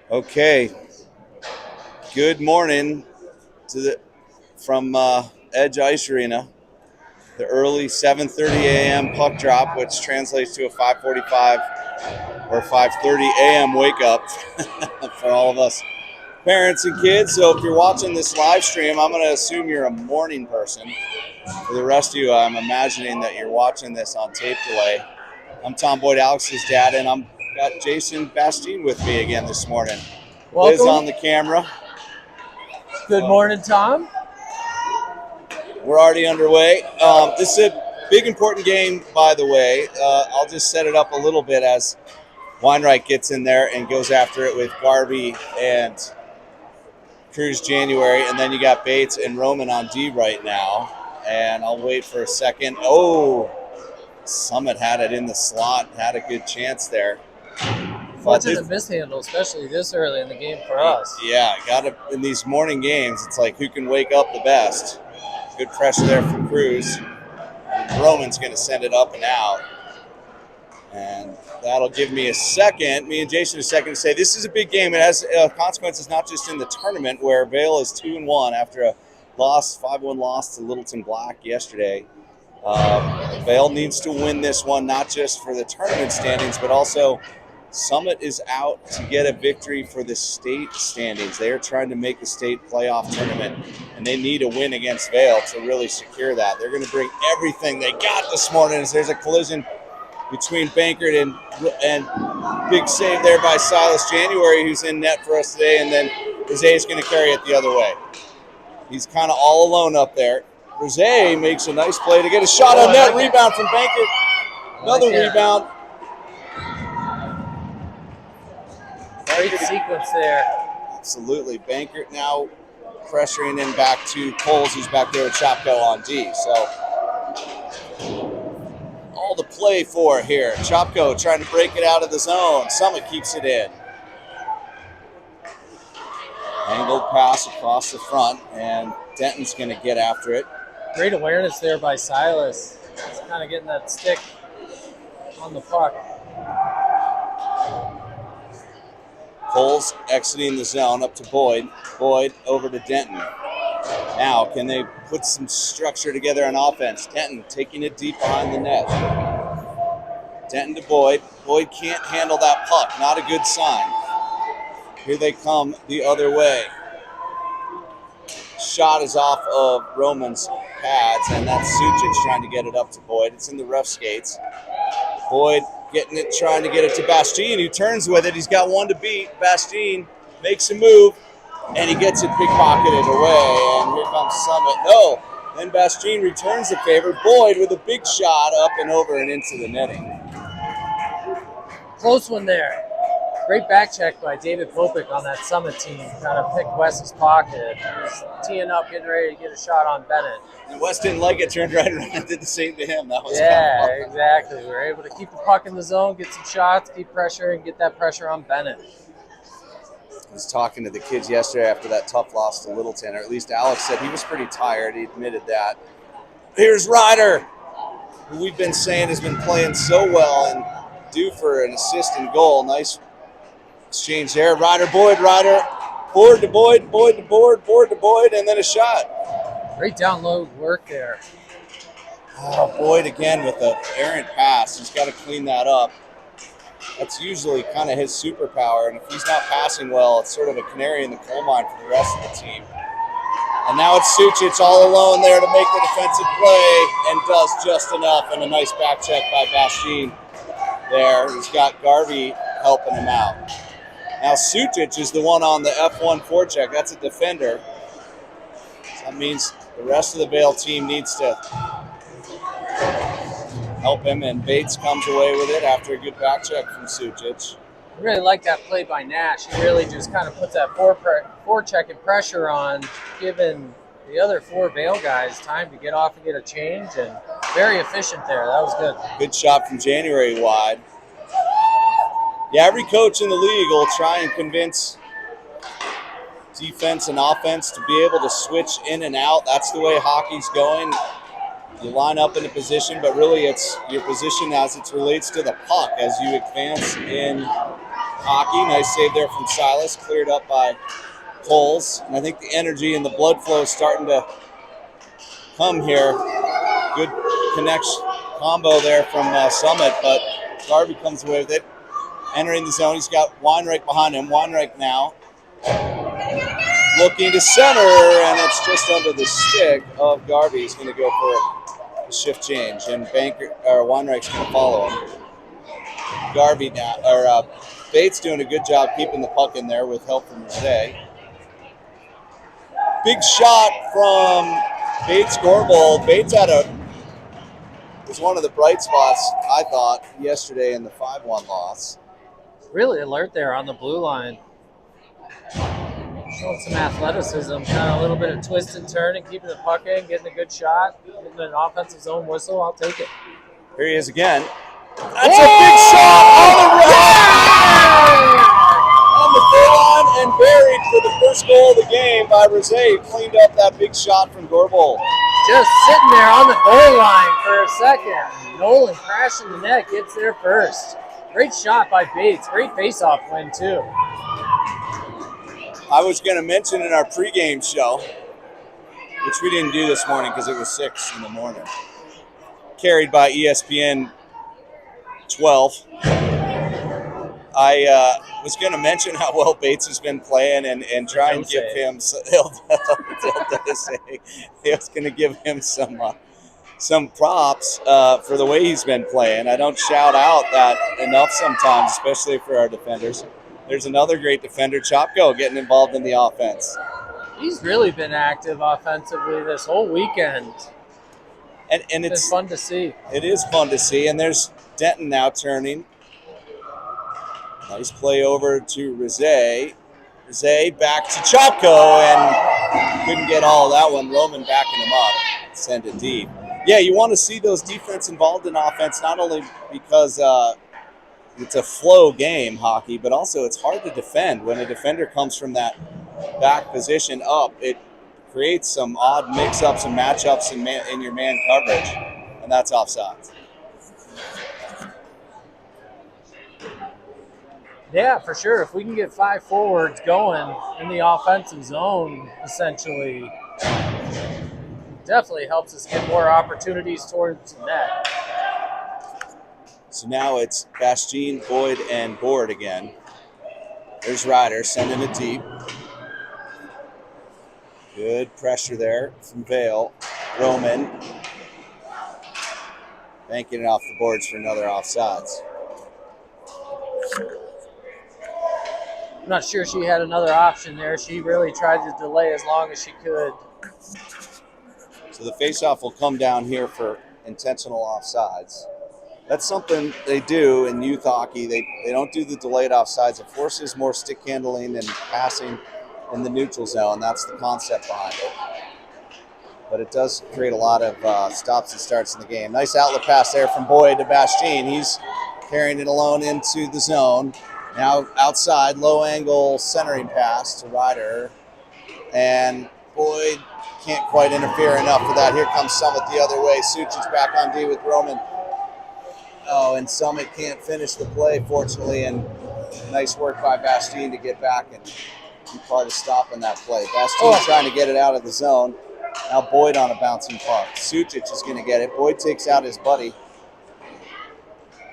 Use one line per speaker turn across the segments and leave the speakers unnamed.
Okay, good morning from Edge Ice Arena. The early 7:30 a.m. puck drop, which translates to a 5:45 or 5:30 a.m. wake up for all of us parents and kids. So if you're watching this live stream, I'm going to assume you're a morning person. For the rest of you, I'm imagining that you're watching this on tape delay. I'm Tom Boyd, Alex's dad, and I'm got Jason Bastine with me again this morning. Liz
Welcome.
on the camera.
Good morning, Tom.
We're already underway. This is a big, important game, by the way. I'll just set it up a little bit as Weinreich gets in there and goes after it with Garvey and Cruz January. And then you got Bates and Roman on D right now. And I'll wait for a second. Oh, Summit had it in the slot, had a good chance there.
Fortunate mishandle, especially this early in the game for us.
Yeah, got to in these morning games. It's like who can wake up the best. Good pressure there from Cruz. Roman's going to send it up and out. And that'll give me a second, me and Jason a second to say this is a big game. It has consequences not just in the tournament where Vail is 2-1 after a 5-1 loss to Littleton Black yesterday. Vail needs to win this one, not just for the tournament standings, but also Summit is out to get a victory for the state standings. They are trying to make the state playoff tournament, and they need a win against Vail to really secure that. They're going to bring everything they got this morning as there's a collision between Bankert and big save there by Silas January, who's in net for us today, and then Rose is going to carry it the other way. He's kind of all alone up there. Rose makes a nice play to get a shot on net. Rebound from Bankert. Another rebound.
Great sequence there.
Absolutely. Bankert now pressuring in back to Coles, who's back there with Chopko on D. So all to play for here. Chopko trying to break it out of the zone. Summit keeps it in. Angled pass across the front, and Denton's going to get after it.
Great awareness there by Silas. He's kind of getting that stick on the puck.
Coles exiting the zone up to Boyd. Boyd over to Denton. Now, can they put some structure together on offense? Denton taking it deep behind the net. Denton to Boyd. Boyd can't handle that puck. Not a good sign. Here they come the other way. Shot is off of Roman's pads, and that's Sucic trying to get it up to Boyd. It's in the rough skates. Boyd getting it, trying to get it to Bastine, who turns with it. He's got one to beat. Bastine makes a move, and he gets it pickpocketed away, and here comes Summit. No, then Bastine returns the favor. Boyd with a big shot up and over and into the netting.
Close one there. Great back check by David Popick on that Summit team. Kind of picked Wes's pocket. He was teeing up, getting ready to get a shot on Bennett.
And Wes didn't like it, turned right around and did the same to him. That was
kind of exactly. We were able to keep the puck in the zone, get some shots, keep pressure, and get that pressure on Bennett.
I was talking to the kids yesterday after that tough loss to Littleton, or at least Alex said he was pretty tired. He admitted that. Here's Ryder, who we've been saying has been playing so well and due for an assist and goal. Nice exchange there. Ryder, Boyd, Ryder, board to Boyd, Boyd to board to Boyd, and then a shot.
Great down low work there.
Oh, Boyd again with an errant pass. He's got to clean that up. That's usually kind of his superpower, and if he's not passing well, it's sort of a canary in the coal mine for the rest of the team. And now it's Sucic all alone there to make the defensive play, and does just enough, and a nice back check by Bastine there. He's got Garvey helping him out. Now Sucic is the one on the F1 forecheck. That's a defender. So that means the rest of the Vail team needs to help him, and Bates comes away with it after a good back check from Sucic.
I really like that play by Nash. He really just kind of puts that forecheck and pressure on, giving the other four Vail guys time to get off and get a change, and very efficient there. That was good.
Good shot from January wide. Yeah, every coach in the league will try and convince defense and offense to be able to switch in and out. That's the way hockey's going. You line up in a position, but really it's your position as it relates to the puck as you advance in Hockey, nice save there from Silas, cleared up by Coles. And I think the energy and the blood flow is starting to come here. Good connection combo there from Summit, but Garvey comes away with it. Entering the zone, he's got Weinreich behind him. Weinreich now looking to center, and it's just under the stick of Garvey. He's going to go for a shift change, and Weinreich's going to follow him. Garvey now, Bates doing a good job keeping the puck in there with help from Jose. Big shot from Bates Gorbel. Bates was one of the bright spots, I thought, yesterday in the 5-1 loss.
Really alert there on the blue line. Showing some athleticism, kind of a little bit of twist and turn and keeping the puck in, getting a good shot, getting an offensive zone whistle. I'll take it.
Here he is again. That's a big shot on the goal line and buried for the first goal of the game by Rose. Cleaned up that big shot from Gorbel.
Just sitting there on the goal line for a second. Nolan crashing the net, gets there first. Great shot by Bates. Great face-off win, too.
I was going to mention in our pregame show, which we didn't do this morning because it was 6 in the morning, carried by ESPN 12. I was going to mention how well Bates has been playing and try and give him he was going to give him some props for the way he's been playing. I don't shout out that enough sometimes, especially for our defenders. There's another great defender, Chopko, getting involved in the offense.
He's really been active offensively this whole weekend.
And it's
fun to see.
It is fun to see. And there's Denton now turning. Nice play over to Rose. Rose back to Chopko and couldn't get all of that one. Roman backing him up. Send it deep. Yeah, you want to see those defense involved in offense, not only because it's a flow game, hockey, but also it's hard to defend. When a defender comes from that back position up, it creates some odd mix-ups and matchups in your man coverage, and that's offsides.
Yeah, for sure. If we can get 5 forwards going in the offensive zone, essentially, definitely helps us get more opportunities towards the net.
So now it's Bastien, Boyd, and Board again. There's Ryder sending it deep. Good pressure there from Vale. Roman banking it off the boards for another offsides.
I'm not sure she had another option there. She really tried to delay as long as she could.
So the faceoff will come down here for intentional offsides. That's something they do in youth hockey. They don't do the delayed offsides. It forces more stick handling and passing in the neutral zone. That's the concept behind it. But it does create a lot of stops and starts in the game. Nice outlet pass there from Boyd to Bastien. He's carrying it alone into the zone. Now outside, low angle centering pass to Ryder. And Boyd can't quite interfere enough with that. Here comes Summit the other way. Such is back on D with Roman. Oh, and Summit can't finish the play, fortunately, and nice work by Bastien to get back and be part of stopping that play. Bastien trying to get it out of the zone. Now Boyd on a bouncing puck. Sucic is going to get it. Boyd takes out his buddy.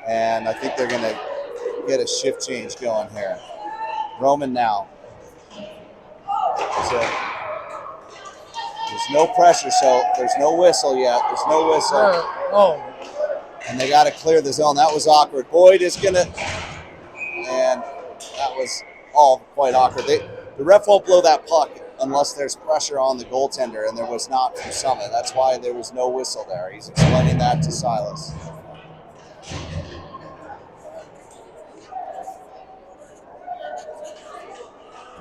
And I think they're going to get a shift change going here. Roman now. So there's no pressure, so there's no whistle yet. There's no whistle. And they got to clear the zone. That was awkward. Boyd is going to, and that was all quite awkward. The ref won't blow that puck unless there's pressure on the goaltender, and there was not from Summit. That's why there was no whistle there. He's explaining that to Silas.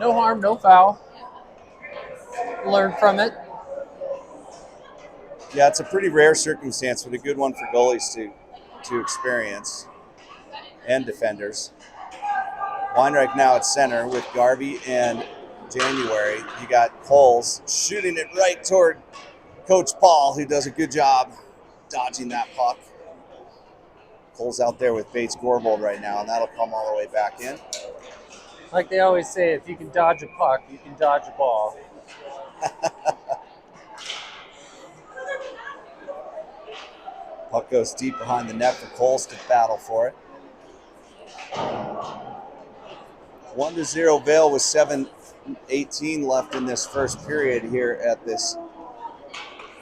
No harm, no foul. Learn from it.
Yeah, it's a pretty rare circumstance, but a good one for goalies to experience and defenders. Weinreich now at center with Garvey and January. You got Coles shooting it right toward Coach Paul, who does a good job dodging that puck. Coles out there with Bates Gorbel right now, and that'll come all the way back in.
Like they always say, if you can dodge a puck, you can dodge a ball.
Puck goes deep behind the net for Coles to battle for it. 1-0 Vail with 7:18 left in this first period here at this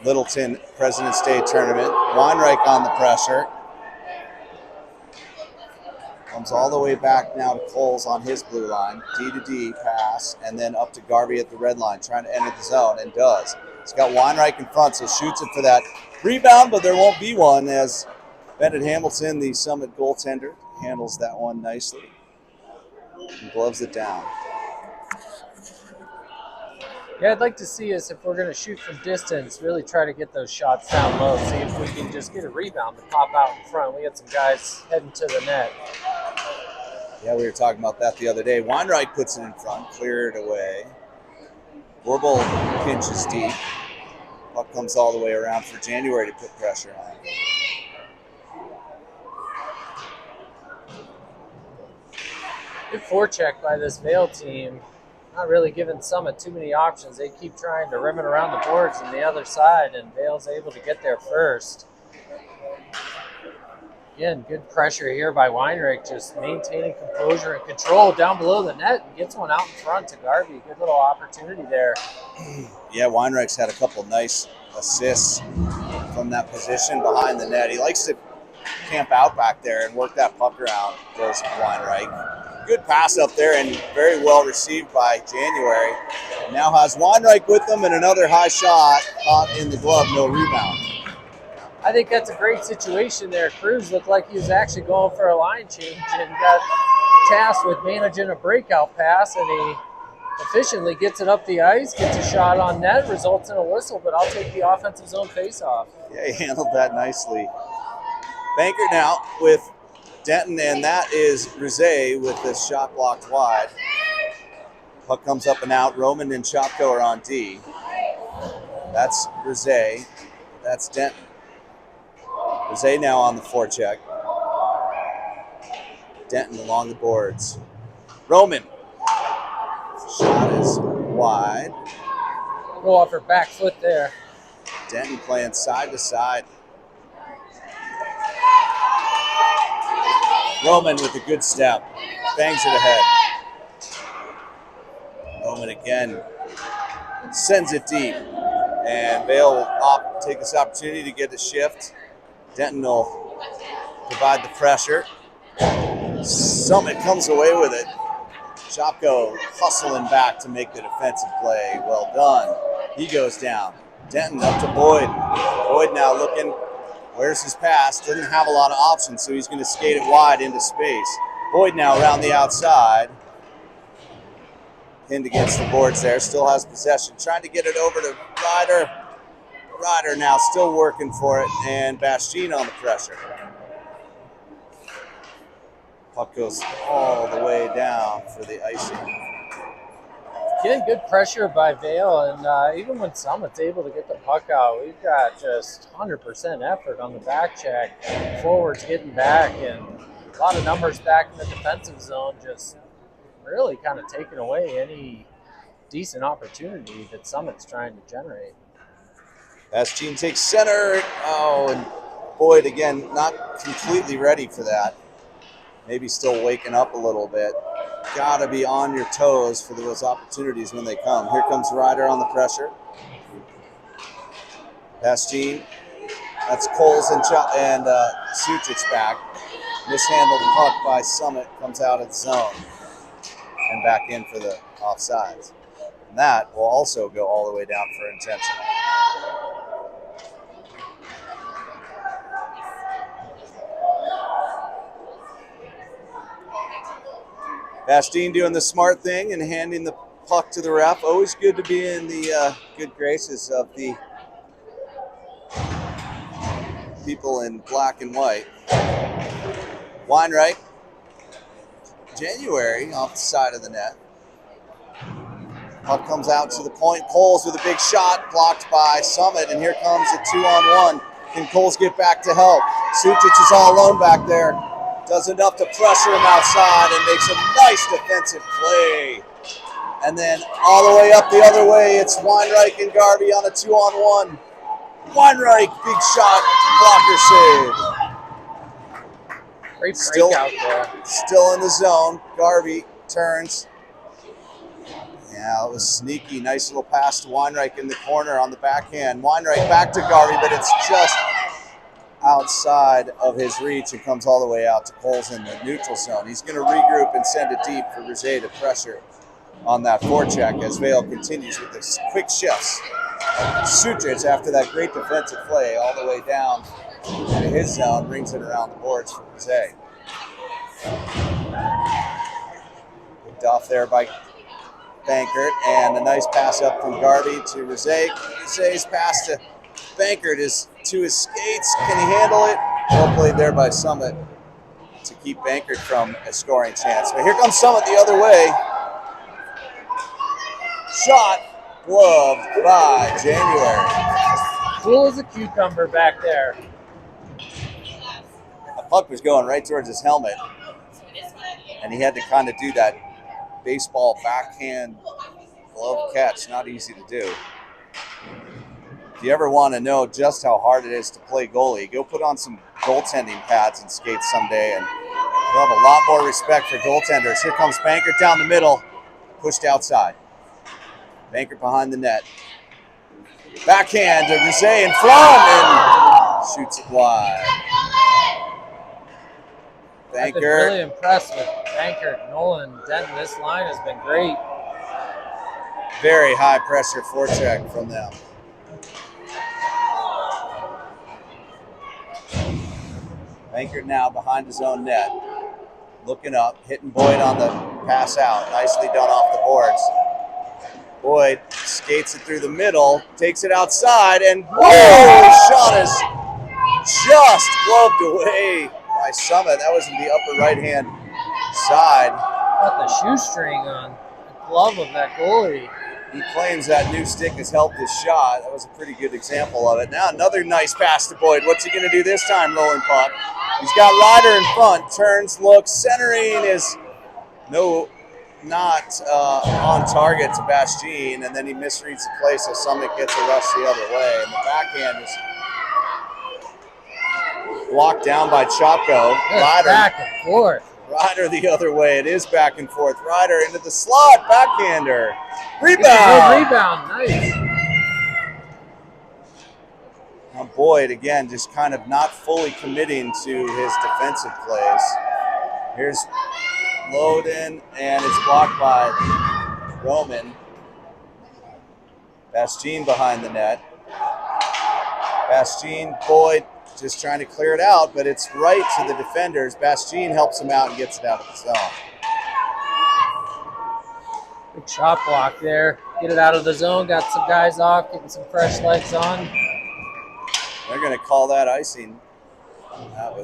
Littleton President's Day tournament. Weinreich on the pressure. Comes all the way back now to Coles on his blue line. D to D pass, and then up to Garvey at the red line, trying to enter the zone, and does. He's got Weinreich in front, so shoots it for that rebound, but there won't be one as Bennett Hamilton, the Summit goaltender, handles that one nicely and gloves it down.
Yeah, I'd like to see us, if we're going to shoot from distance, really try to get those shots down low, see if we can just get a rebound to pop out in front. We got some guys heading to the net.
Yeah, we were talking about that the other day. Weinreich puts it in front, cleared away. Gorbel pinches deep. Puck comes all the way around for January to put pressure on.
Good forecheck by this Vail team. Not really giving Summit too many options. They keep trying to rim it around the boards on the other side, and Vail's able to get there first. Again, good pressure here by Weinreich, just maintaining composure and control down below the net, and gets one out in front to Garvey. Good little opportunity there.
Yeah, Weinreich's had a couple nice assists from that position behind the net. He likes to camp out back there and work that puck around, goes Weinreich. Good pass up there and very well received by January. Now has Weinreich with them, and another high shot caught in the glove, no rebound.
I think that's a great situation there. Cruz looked like he was actually going for a line change and got tasked with managing a breakout pass, and he efficiently gets it up the ice, gets a shot on net, results in a whistle, but I'll take the offensive zone faceoff.
Yeah, he handled that nicely. Banker now with Denton, and that is Rizet with this shot blocked wide. Puck comes up and out. Roman and Chopko are on D. That's Rizet. That's Denton. Rizet now on the forecheck. Denton along the boards. Roman. Shot is wide.
Go off her back foot there.
Denton playing side to side. Roman with a good step. Bangs it ahead. Roman again sends it deep. And Vail will take this opportunity to get a shift. Denton will provide the pressure. Summit comes away with it. Chopko hustling back to make the defensive play. Well done. He goes down. Denton up to Boyd. Boyd now looking. Where's his pass? Doesn't have a lot of options, so he's going to skate it wide into space. Boyd now around the outside. Pinned against the boards there. Still has possession. Trying to get it over to Ryder. Ryder now still working for it, and Bastien on the pressure. Puck goes all the way down for the icing.
Again, good pressure by Vail, and even when Summit's able to get the puck out, we've got just 100% effort on the back check. Forwards getting back, and a lot of numbers back in the defensive zone, just really kind of taking away any decent opportunity that Summit's trying to generate.
Bastien takes center. Oh, and Boyd again not completely ready for that. Maybe still waking up a little bit. Gotta be on your toes for those opportunities when they come. Here comes Ryder on the pressure. Bastien. That's Coles and Sucic back. Mishandled puck by Summit, comes out of the zone and back in for the offsides. And that will also go all the way down for intentional. Bastien doing the smart thing and handing the puck to the ref. Always good to be in the good graces of the people in black and white. Weinreich. January off the side of the net. Puck comes out to the point. Coles with a big shot blocked by Summit, and here comes a 2-on-1. Can Coles get back to help? Sucic is all alone back there. Does enough to pressure him outside and makes a nice defensive play. And then all the way up the other way, it's Weinreich and Garvey on a 2-on-1. Weinreich, big shot, blocker save.
Great breakout there.
Still in the zone. Garvey turns. Yeah, it was sneaky. Nice little pass to Weinreich in the corner on the backhand. Weinreich back to Garvey, but it's just outside of his reach and comes all the way out to Coles in the neutral zone. He's going to regroup and send it deep for Rosé to pressure on that forecheck as Vail continues with the quick shifts. Sutrich, after that great defensive play, all the way down to his zone, brings it around the boards for Rosé. Picked off there by Bankert, and a nice pass up from Garvey to Rosé. Rosé's pass to Bankert is to his skates. Can he handle it? Well played there by Summit to keep Bankert from a scoring chance. But here comes Summit the other way. Shot gloved by January.
Cool as a cucumber back there.
The puck was going right towards his helmet, and he had to kind of do that baseball backhand glove catch. Not easy to do. If you ever want to know just how hard it is to play goalie, go put on some goaltending pads and skate someday, and you'll have a lot more respect for goaltenders. Here comes Bankert down the middle, pushed outside. Bankert behind the net. Backhand to Rosé in front and shoots it wide.
I've been really impressed with Bankert, Nolan, Denton. This line has been great.
Very high pressure forecheck from them. Bankert now behind his own net. Looking up, hitting Boyd on the pass out. Nicely done off the boards. Boyd skates it through the middle, takes it outside, and whoa! Shot is just gloved away by Summit. That was in the upper right-hand side.
Got the shoestring on the glove of that goalie.
He claims that new stick has helped his shot. That was a pretty good example of it. Now another nice pass to Boyd. What's he going to do this time, rolling puck? He's got Ryder in front. Turns, looks, centering is not on target to Bastien, and then he misreads the play, so Summit gets a rush the other way. And the backhand is blocked down by Chopko. Ryder
back and forth.
Ryder the other way. It is back and forth. Ryder into the slot. Backhander. Rebound.
Good rebound. Nice.
Now Boyd, again, just kind of not fully committing to his defensive plays. Here's Loden, and it's blocked by Roman. Bastien behind the net. Bastien, Boyd, just trying to clear it out, but it's right to the defenders. Bastien helps him out and gets it out of the zone.
Big shot block there. Get it out of the zone. Got some guys off, getting some fresh legs on.
They're going to call that icing. That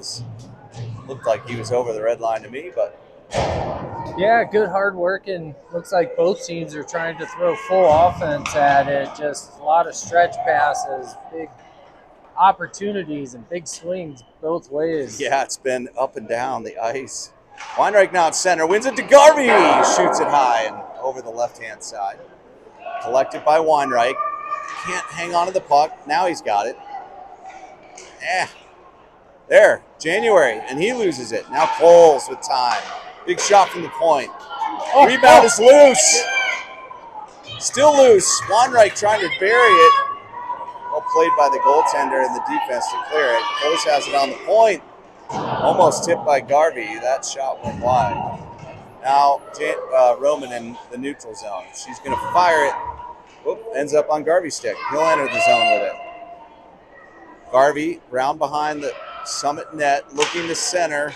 looked like he was over the red line to me, but
yeah, good hard work, and looks like both teams are trying to throw full offense at it. Just a lot of stretch passes, big opportunities, and big swings both ways.
Yeah, it's been up and down the ice. Weinreich now at center, wins it to Garvey, shoots it high and over the left-hand side. Collected by Weinreich. Can't hang on to the puck. Now he's got it. There, January, and he loses it. Now Coles with time. Big shot from the point. Rebound is loose. Still loose. Weinreich trying to bury it. Well played by the goaltender and the defense to clear it. Coles has it on the point. Almost tipped by Garvey. That shot went wide. Now Roman in the neutral zone. She's going to fire it. Whoop, ends up on Garvey's stick. He'll enter the zone with it. Garvey round behind the Summit net, looking to center.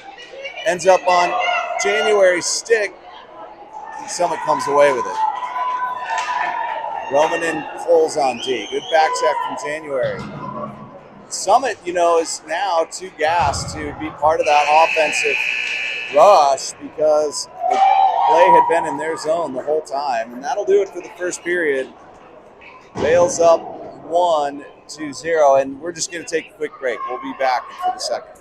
Ends up on January's stick. Summit comes away with it. Roman and Coles on D. Good back check from January. Summit, is now too gassed to be part of that offensive rush because the play had been in their zone the whole time. And that'll do it for the first period. Vail's up 1-0, and we're just going to take a quick break. We'll be back for the second.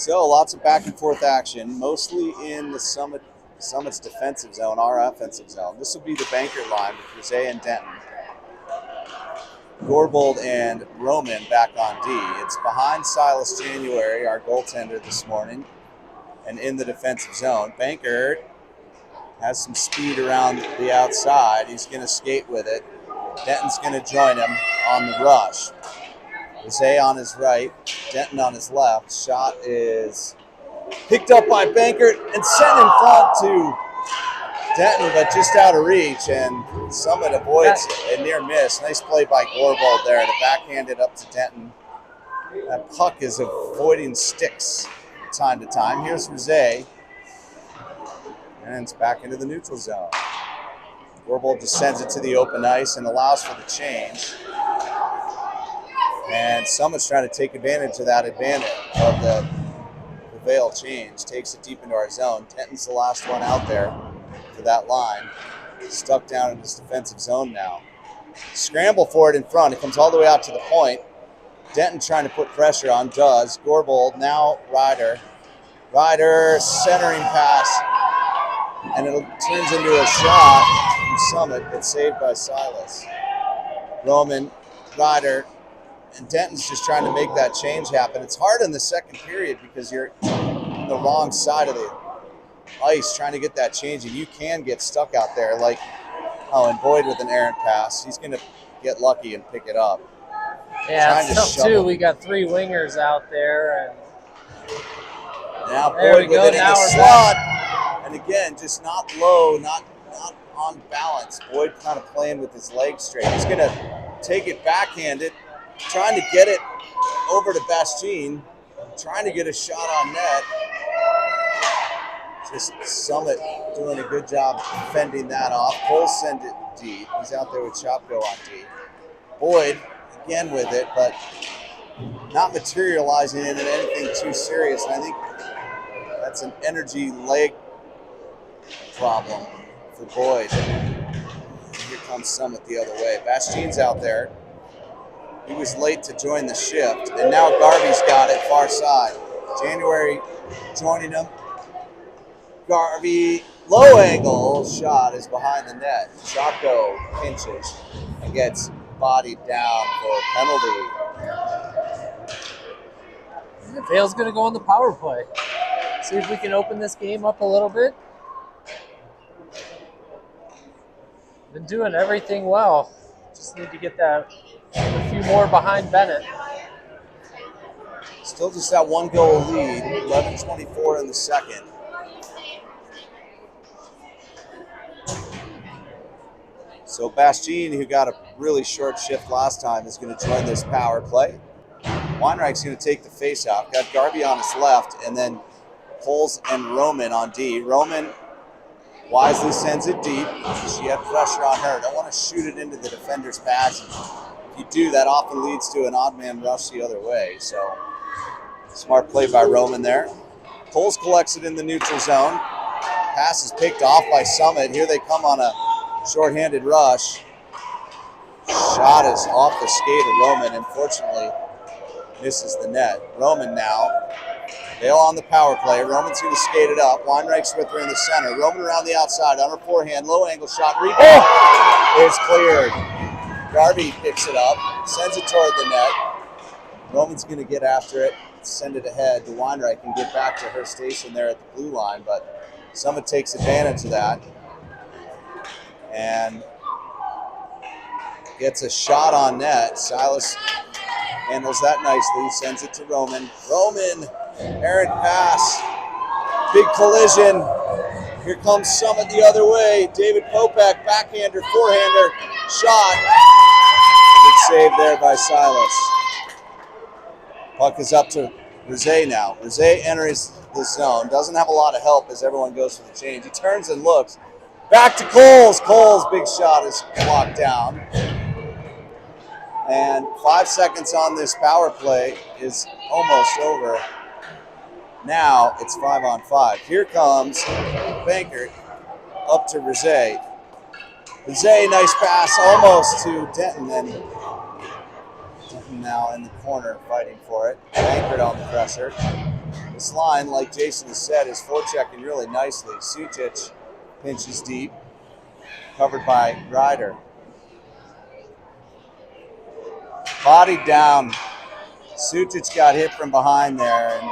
So lots of back and forth action, mostly in the Summit's defensive zone, our offensive zone. This will be the banker line with Jose and Denton. Gorbold and Roman back on D. It's behind Silas January, our goaltender this morning, and in the defensive zone. Banker has some speed around the outside. He's going to skate with it. Denton's going to join him on the rush. Jose on his right, Denton on his left. Shot is picked up by Bankert and sent in front to Denton, but just out of reach, and Summit avoids a near miss. Nice play by Gorbold there to backhand it up to Denton. That puck is avoiding sticks time to time. Here's Jose, and it's back into the neutral zone. Gorbold just sends it to the open ice and allows for the change. And Summit's trying to take advantage of that advantage of the Vail change. Takes it deep into our zone. Denton's the last one out there for that line. Stuck down in his defensive zone now. Scramble for it in front. It comes all the way out to the point. Denton trying to put pressure on, does. Gorbold, now Ryder. Ryder, centering pass. And it turns into a shot from Summit, but saved by Silas. Roman, Ryder, and Denton's just trying to make that change happen. It's hard in the second period because you're on the wrong side of the ice trying to get that change, and you can get stuck out there like, and Boyd with an errant pass. He's going to get lucky and pick it up.
Yeah, it's tough too. We got three wingers out there. And
now Boyd with it in the slot. And again, just not low, not on balance. Boyd kind of playing with his legs straight. He's going to take it backhanded, trying to get it over to Bastien, trying to get a shot on net. Just Summit doing a good job fending that off. Cole sends it deep. He's out there with Chopko on D. Boyd again with it, but not materializing into anything too serious. And I think that's an energy leg problem for Boyd. Here comes Summit the other way. Bastien's out there. He was late to join the shift, and now Garvey's got it far side. January joining him. Garvey, low angle shot is behind the net. Chopko pinches and gets bodied down for a penalty.
Vale's going to go on the power play. See if we can open this game up a little bit. Been doing everything well. Just need to get that a few more behind Bennett.
Still just that one goal lead, 11:24 in the second. So Bastien, who got a really short shift last time, is going to join this power play. Weinreich's going to take the face-off. Got Garvey on his left, and then Poles and Roman on D. Roman wisely sends it deep. She had pressure on her. Don't want to shoot it into the defender's pads. If you do, that often leads to an odd man rush the other way. So smart play by Roman there. Poles collects it in the neutral zone. Pass is picked off by Summit. Here they come on a shorthanded rush. Shot is off the skate of Roman. Unfortunately, misses the net. Roman now. Vale on the power play. Roman's going to skate it up. Weinreich's with her in the center. Roman around the outside on her forehand. Low angle shot. Rebound is cleared. Garvey picks it up. Sends it toward the net. Roman's going to get after it. Send it ahead to Weinreich and get back to her station there at the blue line. But Summit takes advantage of that. And gets a shot on net. Silas handles that nicely, sends it to Roman. Roman, errant pass, big collision. Here comes Summit the other way. David Popek, backhander, forehander, shot. Good save there by Silas. Puck is up to Rosé now. Rosé enters the zone, doesn't have a lot of help as everyone goes for the change. He turns and looks. Back to Coles. Coles' big shot is blocked down. And 5 seconds on this power play is almost over. Now it's 5-on-5. Here comes Bankert up to Rosé. Rosé, nice pass almost to Denton. And Denton now in the corner fighting for it. Bankert on the pressure. This line, like Jason has said, is forechecking really nicely. Sutic pinches deep, covered by Ryder. Bodied down. Sutic got hit from behind there. And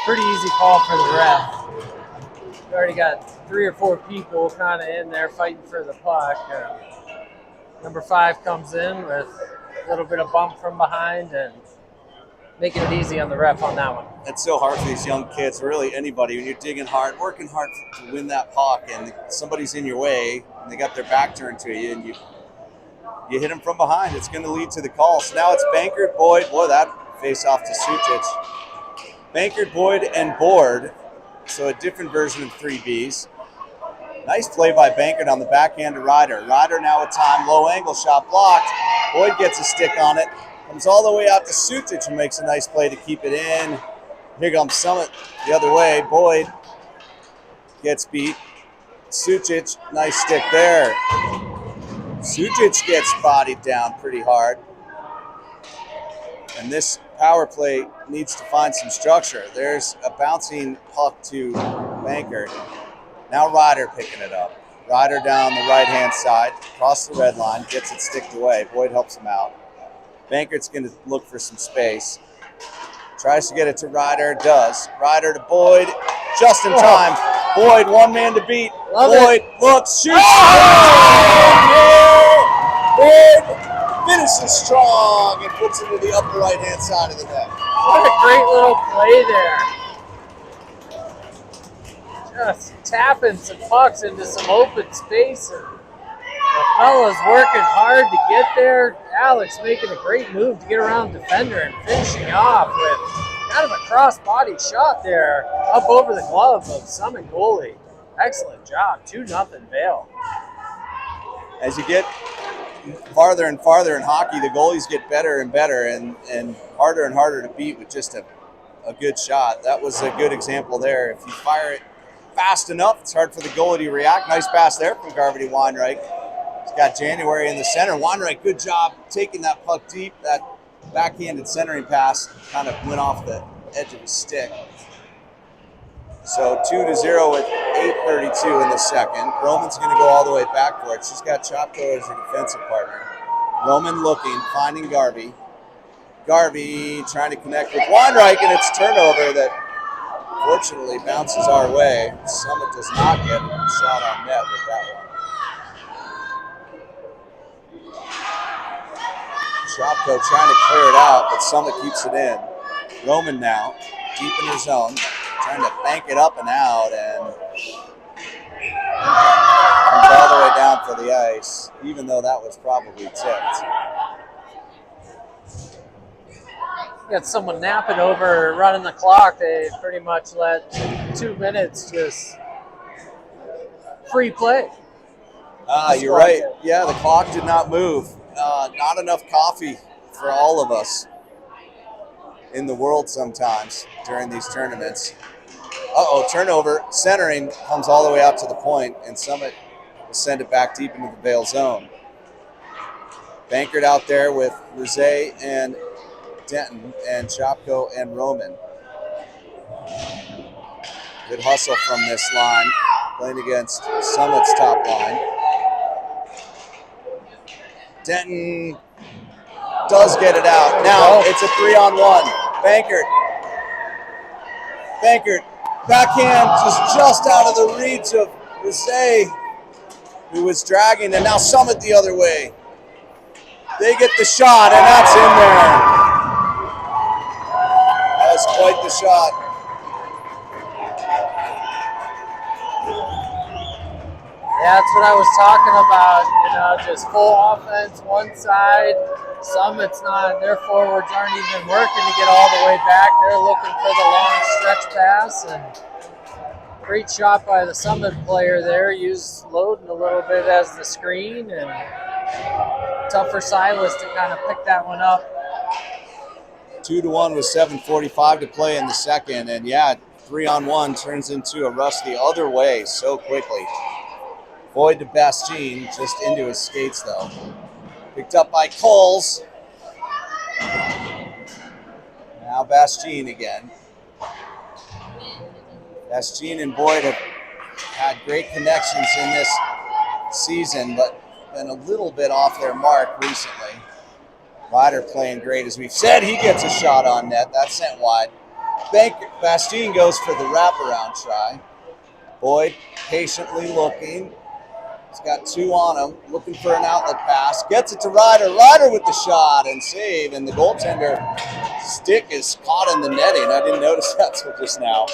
pretty easy call for the ref. We already got 3 or 4 people kind of in there fighting for the puck. Number 5 comes in with a little bit of bump from behind and making it easy on the ref on that one.
It's so hard for these young kids, really anybody, when you're digging hard, working hard to win that puck, and somebody's in your way, and they got their back turned to you, and you hit them from behind. It's going to lead to the call. So now it's Bankert, Boyd. Boy, that face off to Sutic. Bankert, Boyd, and Board. So a different version of 3Bs. Nice play by Bankert on the backhand to Ryder. Ryder now with time, low angle shot blocked. Boyd gets a stick on it. Comes all the way out to Sutic and makes a nice play to keep it in. Here comes Summit the other way. Boyd gets beat. Sutic, nice stick there. Sutic gets bodied down pretty hard. And this power play needs to find some structure. There's a bouncing puck to Bankert. Now Ryder picking it up. Ryder down the right-hand side, across the red line, gets it sticked away. Boyd helps him out. Bankert's going to look for some space. Tries to get it to Ryder, does. Ryder to Boyd, just in time. Boyd, one man to beat. Boyd looks, shoots. Boyd finishes strong and puts it to the upper right-hand side of the net.
What a great little play there. Just tapping some pucks into some open space. And the fella's working hard to get there. Alex making a great move to get around defender and finishing off with kind of a cross-body shot there up over the glove of Summit goalie. Excellent job. 2-0 Vail.
As you get farther and farther in hockey, the goalies get better and better and harder to beat with just a good shot. That was a good example there. If you fire it fast enough, it's hard for the goalie to react. Nice pass there from Garvey Weinreich. He's got January in the center. Weinreich, good job taking that puck deep. That backhanded centering pass kind of went off the edge of his stick. So 2-0 with 8:32 in the second. Roman's going to go all the way back for it. She's got Chopko as her defensive partner. Roman looking, finding Garvey. Garvey trying to connect with Weinreich, and it's turnover that fortunately bounces our way. Summit does not get a shot on net with that one. Chopko trying to clear it out, but Summit keeps it in. Roman now, deep in her zone, trying to bank it up and out, and comes all the way down for the ice, even though that was probably tipped.
Got someone napping over, running the clock. They pretty much let 2 minutes just free play.
You're right. Yeah, the clock did not move. Not enough coffee for all of us in the world sometimes during these tournaments. Turnover. Centering comes all the way out to the point, and Summit will send it back deep into the Vail zone. Bankert out there with Rosé and Denton and Chopko and Roman. Good hustle from this line, playing against Summit's top line. Denton does get it out. Now it's a 3-on-1. Bankert, backhand just out of the reach of Rosé, who was dragging, and now Summit the other way. They get the shot, and that's in there. That was quite the shot.
Yeah, that's what I was talking about. Just full offense, one side. Summit's not, their forwards aren't even working to get all the way back. They're looking for the long stretch pass, and great shot by the Summit player there. Used loading a little bit as the screen, and tough for Silas to kind of pick that one up.
2-1 with 7:45 to play in the second, and yeah, 3-on-1 turns into a rush the other way so quickly. Boyd to Bastien, just into his skates though. Picked up by Coles. Now Bastien again. Bastien and Boyd have had great connections in this season, but been a little bit off their mark recently. Ryder playing great, as we've said. He gets a shot on net. That's sent wide. Bastien goes for the wraparound try. Boyd patiently looking. He's got two on him, looking for an outlet pass. Gets it to Ryder. Ryder with the shot and save, and the goaltender stick is caught in the netting. I didn't notice that till just now.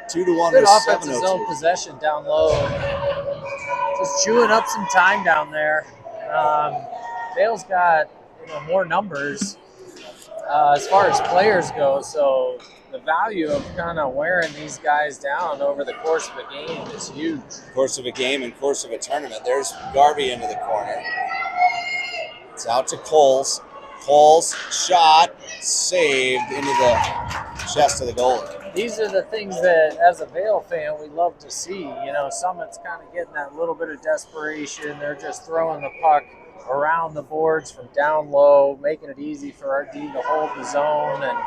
Two to one.
Good offensive zone possession down low. Just chewing up some time down there. Vail's got more numbers as far as players go, so the value of kind of wearing these guys down over the course of a game is huge.
Course of a game and course of a tournament. There's Garvey into the corner. It's out to Coles. Coles shot, saved into the chest of the goalie.
These are the things that, as a Vail fan, we love to see. Summit's kind of getting that little bit of desperation. They're just throwing the puck around the boards from down low, making it easy for our D to hold the zone. And,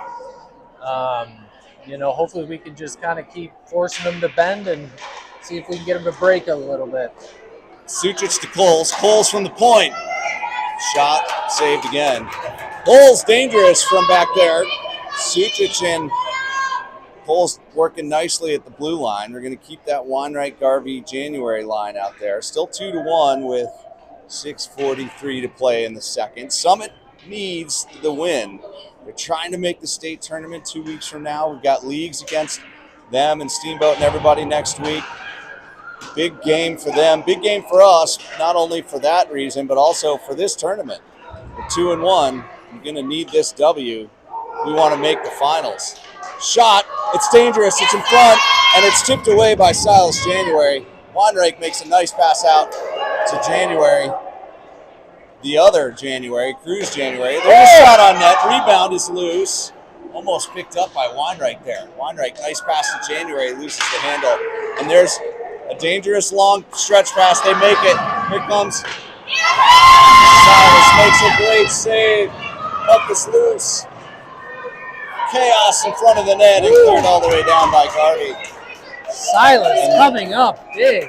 hopefully we can just kind of keep forcing them to bend and see if we can get them to break a little bit.
Sucic to Coles. Coles from the point. Shot saved again. Coles dangerous from back there. Sucic and Coles working nicely at the blue line. We're going to keep that Weinreich, Garvey, January line out there. Still 2-1 with 6:43 to play in the second. Summit needs the win. They're trying to make the state tournament 2 weeks from now. We've got leagues against them and Steamboat and everybody next week. Big game for them, big game for us, not only for that reason, but also for this tournament. We're 2-1. We're going to need this W. We want to make the finals. Shot, it's dangerous, it's in front, and it's tipped away by Silas January. Weinreich makes a nice pass out to January. The other January, Cruz January. There's a shot on net, rebound is loose. Almost picked up by Weinreich there. Weinreich, nice pass to January, loses the handle. And there's a dangerous long stretch pass, they make it. Here comes Silas, makes a great save. Puck is loose. Chaos in front of the net and cleared all the way down by Garvey.
Silas coming up big.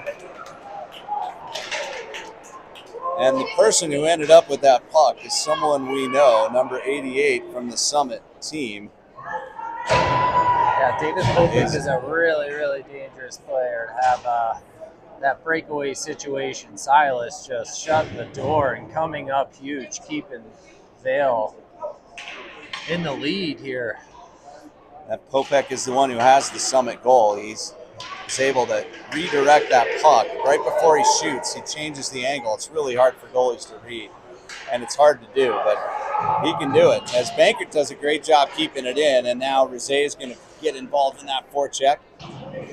And the person who ended up with that puck is someone we know, number 88 from the Summit team.
Yeah, David Popik is a really, really dangerous player to have that breakaway situation. Silas just shut the door and coming up huge, keeping Vail in the lead here.
That Popek is the one who has the Summit goal. He's able to redirect that puck right before he shoots. He changes the angle. It's really hard for goalies to read, and it's hard to do, but he can do it. As Bankert does a great job keeping it in, and now Rizé is going to get involved in that forecheck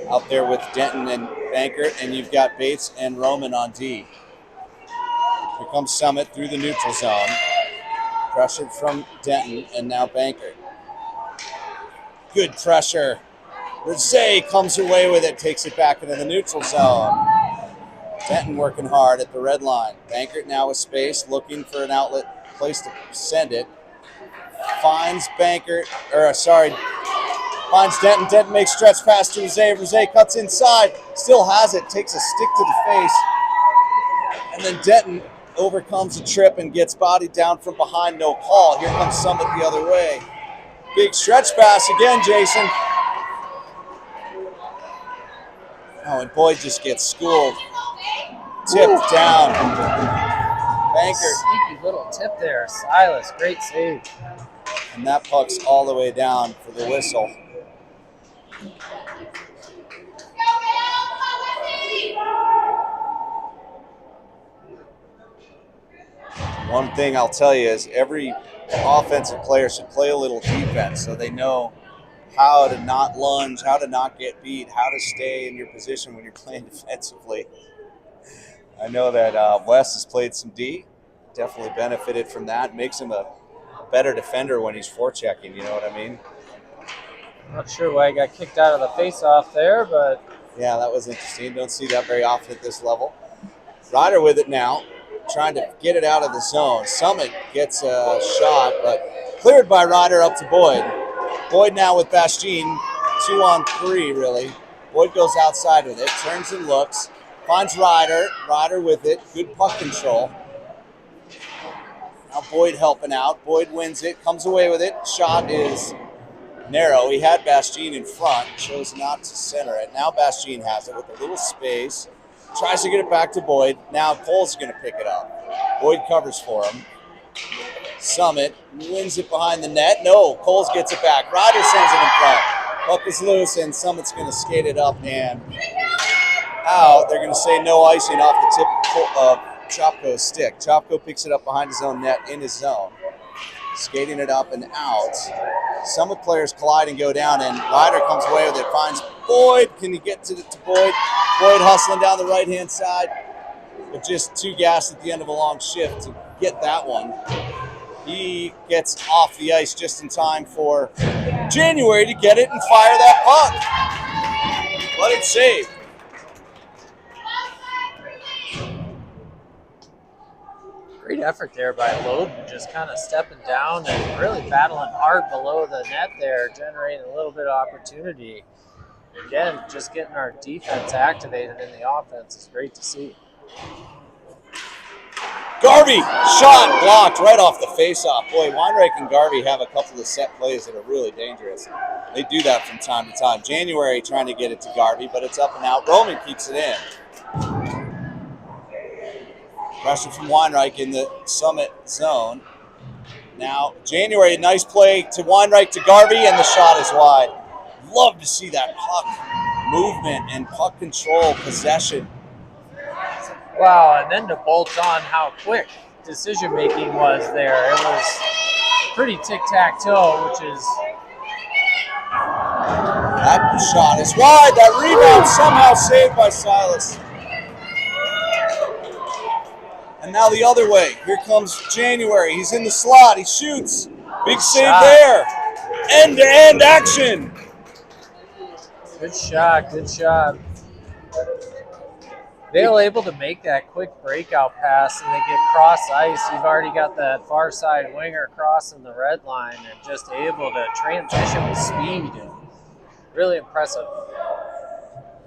out there with Denton and Bankert, and you've got Bates and Roman on D. Here comes Summit through the neutral zone. Pressured from Denton, and now Bankert. Good pressure. Rizé comes away with it, takes it back into the neutral zone. Denton working hard at the red line. Bankert now with space, looking for an outlet place to send it. Finds finds Denton. Denton makes stretch pass to Rizé. Rizé cuts inside, still has it, takes a stick to the face. And then Denton overcomes a trip and gets bodied down from behind, no call. Here comes Summit the other way. Big stretch pass again, Jason. Oh, and Boyd just gets schooled. Tipped down. Bankert.
Sneaky little tip there. Silas, great save.
And that puck's all the way down for the whistle. One thing I'll tell you is every offensive player should play a little defense so they know how to not lunge, how to not get beat, how to stay in your position when you're playing defensively. I know that Wes has played some D, definitely benefited from that. Makes him a better defender when he's forechecking, you know what I mean?
Not sure why he got kicked out of the face-off there, but...
Yeah, that was interesting. Don't see that very often at this level. Ryder with it now, trying to get it out of the zone. Summit gets a shot, but Cleared by Ryder up to Boyd. Boyd now with Bastien, 2-on-3 really. Boyd goes outside with it, turns and looks, finds Ryder. Ryder with it, good puck control. Now Boyd helping out. Boyd wins it, comes away with it. Shot is narrow. He had Bastien in front, chose not to center it. Now Bastien has it with a little space. Tries to get it back to Boyd. Now Cole's going to pick it up. Boyd covers for him. Summit wins it behind the net. No, Coles gets it back. Ryder sends it in front. Puck is loose, and Summit's going to skate it up and out. They're going to say no icing off the tip of Chopko's stick. Chopko picks it up behind his own net in his zone. Skating it up and out. Summit players collide and go down, and Ryder comes away with it. Finds Boyd. Can he get to Boyd? Boyd hustling down the right-hand side, but just too gassed at the end of a long shift to get that one. He gets off the ice just in time for January to get it and fire that puck. But it's saved.
Great effort there by Loden, just kind of stepping down and really battling hard below the net there, generating a little bit of opportunity. Again, just getting our defense activated in the offense is great to see.
Garvey, shot blocked right off the face-off. Boy, Weinreich and Garvey have a couple of set plays that are really dangerous. They do that from time to time. January trying to get it to Garvey, but it's up and out. Roman keeps it in. Pressure from Weinreich in the Summit zone. Now, January, nice play to Weinreich to Garvey, and the shot is wide. Love to see that puck movement and puck control, possession.
Wow, and then to bolt on how quick decision-making was there. It was pretty tic-tac-toe, which is...
That shot is wide. That rebound somehow saved by Silas. And now the other way. Here comes January. He's in the slot. He shoots. Big save there. End-to-end action.
Good shot, good shot. They're able to make that quick breakout pass and they get cross ice. You've already got that far side winger crossing the red line and just able to transition with speed. And really impressive.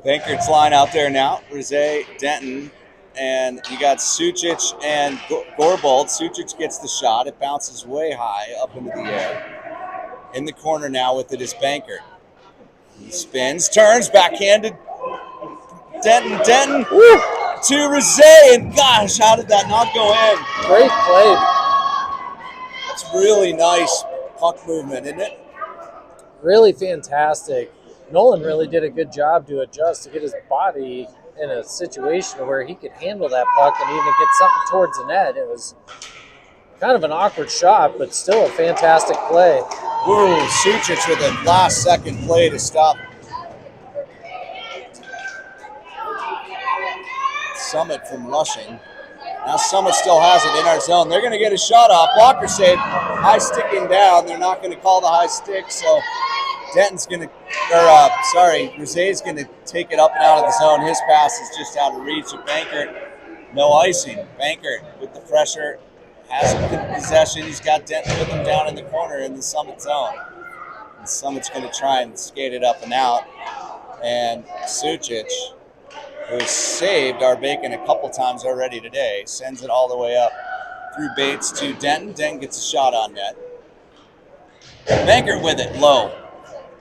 Bankert's line out there now. Rizé, Denton, and you got Sucic and Gorbold. Sucic gets the shot. It bounces way high up into the air. In the corner now with it is Bankert. He spins, turns, backhanded. Denton woo, to Rizé, and gosh, how did that not go in?
Great play.
That's really nice puck movement, isn't it?
Really fantastic. Nolan really did a good job to adjust to get his body in a situation where he could handle that puck and even get something towards the net. It was kind of an awkward shot, but still a fantastic play.
Woo, Sucic with a last-second play to stop Summit from rushing. Now Summit still has it in our zone. They're going to get a shot off. Blocker save. High sticking down. They're not going to call the high stick, so Denton's going to, Rizé's going to take it up and out of the zone. His pass is just out of reach of Bankert. No icing. Bankert with the pressure has possession. He's got Denton with him down in the corner in the Summit zone. And Summit's going to try and skate it up and out. And Sucic, who's saved our bacon a couple times already today, sends it all the way up through Bates to Denton. Denton gets a shot on net. Bankert with it, low.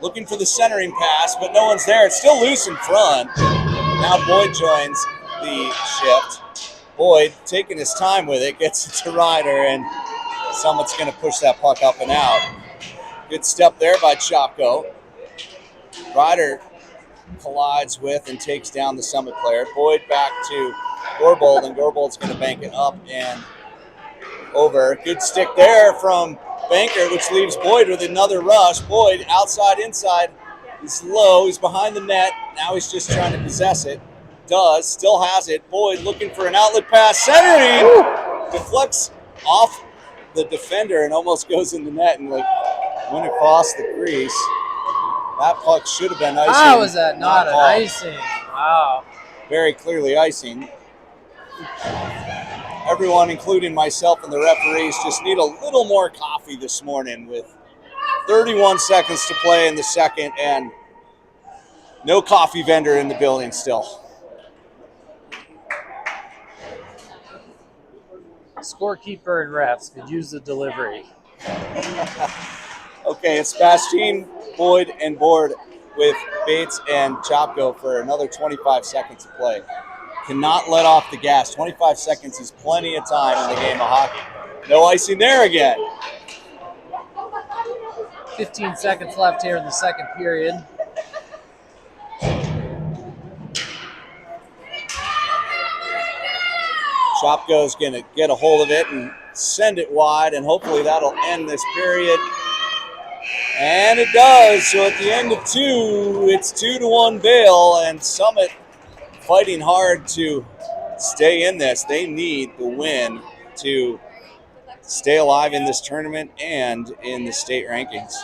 Looking for the centering pass, but no one's there. It's still loose in front. Now Boyd joins the shift. Boyd, taking his time with it, gets it to Ryder, and Summit's going to push that puck up and out. Good step there by Chopko. Ryder collides with and takes down the Summit player. Boyd back to Gorbold, and Gorbold's going to bank it up and over. Good stick there from Bankert, which leaves Boyd with another rush. Boyd outside, inside. He's low. He's behind the net. Now he's just trying to possess it. Still has it. Boyd looking for an outlet pass. Centering! Deflects off the defender and almost goes in the net and went across the crease. That puck should have been icing.
How is that not an icing? Wow.
Very clearly icing. everyone, including myself and the referees, just need a little more coffee this morning with 31 seconds to play in the second and no coffee vendor in the building still.
Scorekeeper and refs could use the delivery.
Okay, it's Bastien, Boyd, and Board with Bates and Chopko for another 25 seconds to play. Cannot let off the gas. 25 seconds is plenty of time in the game of hockey. No icing there again.
15 seconds left here in the second period.
Chopko's going to get a hold of it and send it wide, and hopefully that'll end this period. And it does. So at the end of two, it's 2-1 Vail, and Summit fighting hard to stay in this. They need the win to stay alive in this tournament and in the state rankings.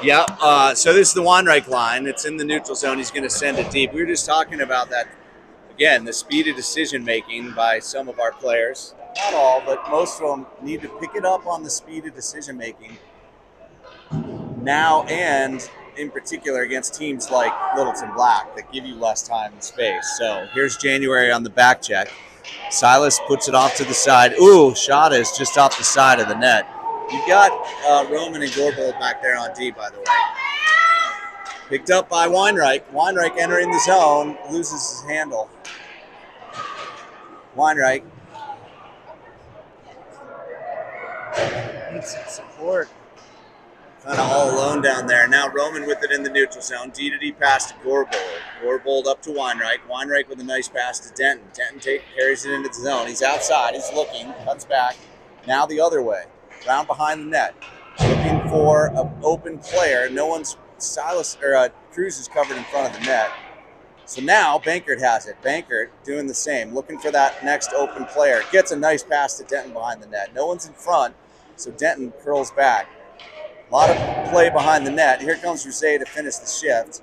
Yeah, so this is the Weinreich line. It's in the neutral zone. He's going to send it deep. We were just talking about that, again, the speed of decision-making by some of our players. Not all, but most of them need to pick it up on the speed of decision-making now, and in particular against teams like Littleton Black that give you less time and space. So here's January on the back check. Silas puts it off to the side. Ooh, shot is just off the side of the net. You've got Roman and Gorbold back there on D, by the way. Picked up by Weinreich. Weinreich entering the zone, loses his handle. Weinreich.
Needs some support.
Kind of all alone down there. Now Roman with it in the neutral zone. D-to-D pass to Gorbold. Gorbold up to Weinreich. Weinreich with a nice pass to Denton. Denton carries it into the zone. He's outside. He's looking. Cuts back. Now the other way. Round behind the net. Looking for an open player. No one's... Cruz is covered in front of the net. So now Bankert has it. Bankert doing the same. Looking for that next open player. Gets a nice pass to Denton behind the net. No one's in front. So Denton curls back. A lot of play behind the net. Here comes Rosé to finish the shift.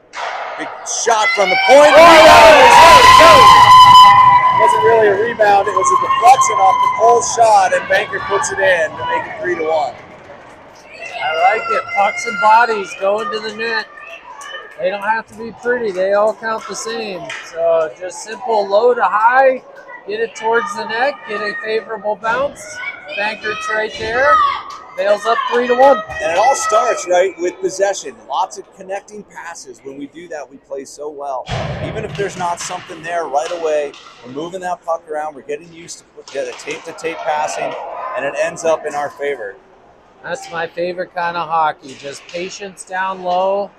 Big shot from the point. It wasn't really a rebound. It was a deflection off the Cole shot, and Banker puts it in to make it 3-1.
I like it. Pucks and bodies going to the net. They don't have to be pretty. They all count the same. So just simple low to high. Get it towards the net. Get a favorable bounce. Banker's right there. Vail's up 3-1.
And it all starts, right, with possession. Lots of connecting passes. When we do that, we play so well. Even if there's not something there right away, we're moving that puck around. We're getting used to the tape-to-tape passing, and it ends up in our favor.
That's my favorite kind of hockey. Just patience down low.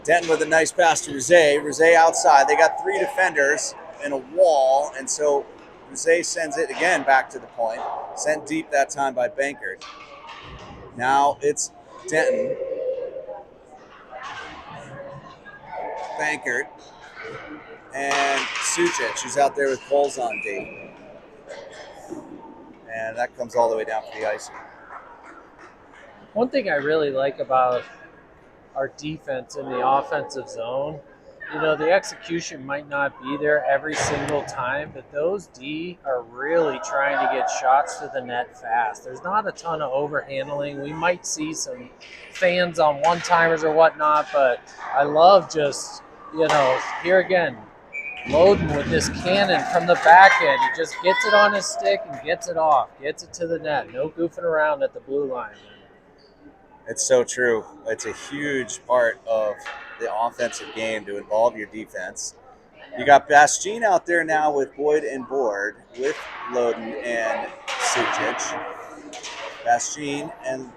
Denton with a nice pass to Rosé. Rosé outside. They got three defenders in a wall, and so Rosé sends it again back to the point. Sent deep that time by Bankert. Now it's Denton. Bankert. And Sucic, who's out there with Coles on D. And that comes all the way down for the icing.
One thing I really like about our defense in the offensive zone, the execution might not be there every single time, but those D are really trying to get shots to the net fast. There's not a ton of overhandling. We might see some fans on one-timers or whatnot, but I love just, here again, Loden with this cannon from the back end. He just gets it on his stick and gets it off, gets it to the net. No goofing around at the blue line.
It's so true. It's a huge part of the offensive game to involve your defense. You got Bastien out there now with Boyd and Board, with Loden and Sucic. Bastien and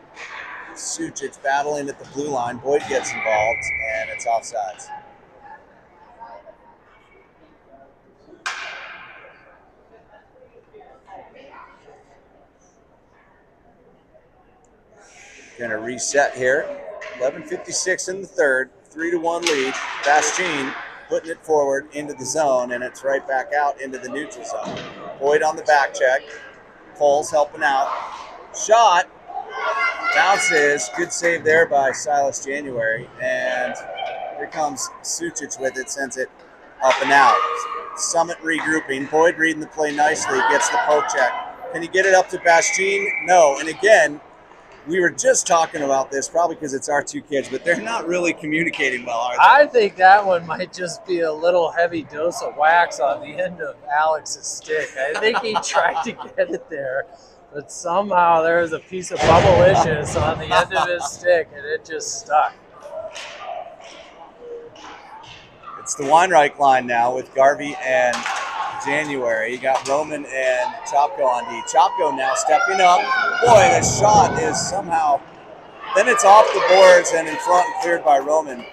Sucic battling at the blue line. Boyd gets involved, and it's offsides. Going to reset here. 11:56 in the third. 3-1 lead. Bastien putting it forward into the zone, and it's right back out into the neutral zone. Boyd on the back check. Coles helping out. Shot. Bounces. Good save there by Silas January. And here comes Sucic with it. Sends it up and out. Summit regrouping. Boyd reading the play nicely. Gets the poke check. Can he get it up to Bastien? No. And again, we were just talking about this, probably because it's our two kids, but they're not really communicating well, are they?
I think that one might just be a little heavy dose of wax on the end of Alex's stick. I think he tried to get it there, but somehow there was a piece of Bubblicious on the end of his stick, and it just stuck.
It's the Weinreich line now with Garvey and January. You got Roman and Chopko on D. Chopko now stepping up. Boy, the shot is somehow, then it's off the boards and in front and cleared by Roman.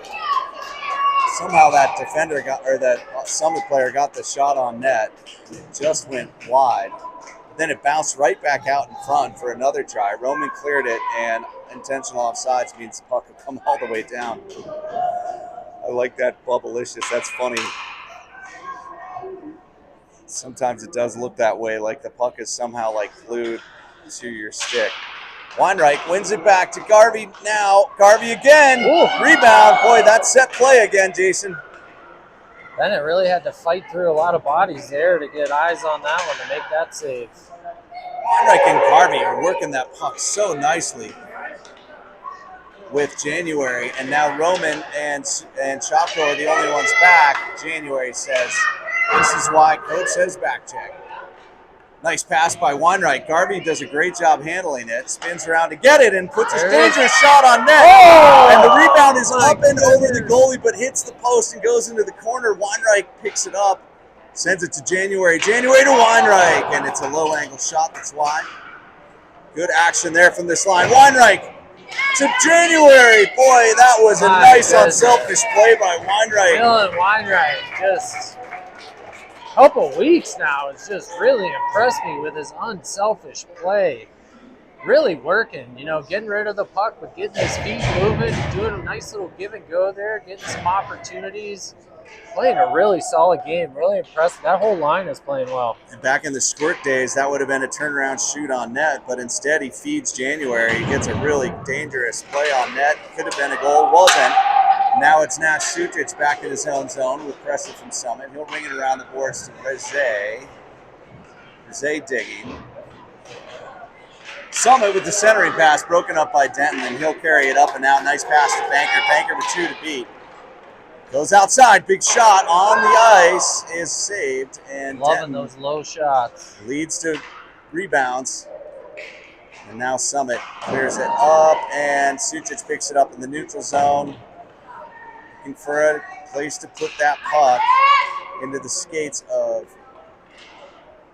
Somehow that defender that Summit player got the shot on net. It just went wide. But then it bounced right back out in front for another try. Roman cleared it, and intentional offsides means the puck will come all the way down. I like that Bubblicious. That's funny. Sometimes it does look that way, like the puck is somehow glued to your stick. Weinreich wins it back to Garvey now. Garvey again. Ooh. Rebound. Boy, that's set play again, Jason.
Bennett really had to fight through a lot of bodies there to get eyes on that one to make that save.
Weinreich and Garvey are working that puck so nicely with January, and now Roman and Chopko are the only ones back. January says, this is why coach says back check. Nice pass by Weinreich. Garvey does a great job handling it. Spins around to get it and puts his dangerous shot on net. Oh, and the rebound is up and over the goalie, but hits the post and goes into the corner. Weinreich picks it up, sends it to January. January to Weinreich, and it's a low angle shot. That's why. Good action there from this line. Weinreich to January. Boy, that was a nice unselfish play by Weinreich.
Dylan Weinreich just couple weeks now has just really impressed me with his unselfish play. Really working, getting rid of the puck, but getting his feet moving, doing a nice little give and go there, getting some opportunities, playing a really solid game. Really impressed. That whole line is playing well.
And back in the squirt days, that would have been a turnaround shoot on net, but instead he feeds January. He gets a really dangerous play on net. Could have been a goal, wasn't. Now it's Nash Sucic back in his own zone with pressure from Summit. He'll ring it around the boards to Reze. Reze digging. Summit with the centering pass broken up by Denton, and he'll carry it up and out. Nice pass to Banker. Banker with 2 to beat. Goes outside. Big shot on the ice is saved. And
loving
Denton
those low shots.
Leads to rebounds. And now Summit clears it up, and Sucic picks it up in the neutral zone. Looking for a place to put that puck into the skates of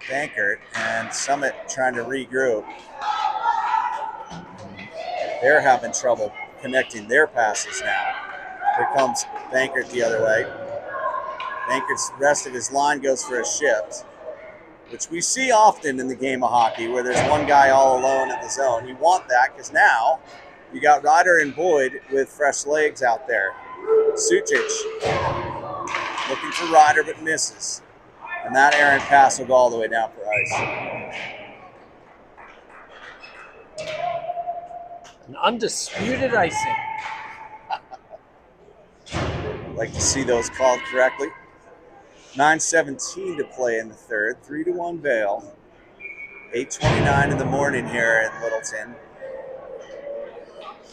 Bankert, and Summit trying to regroup. They're having trouble connecting their passes now. Here comes Bankert the other way. Bankert's rest of his line goes for a shift, which we see often in the game of hockey where there's one guy all alone in the zone. You want that because now you got Ryder and Boyd with fresh legs out there. Sucic looking for Ryder but misses. And that errant pass will go all the way down for ice.
An undisputed icing.
Like to see those called correctly. 9:17 to play in the third. 3-1 Vail. 8:29 in the morning here in Littleton.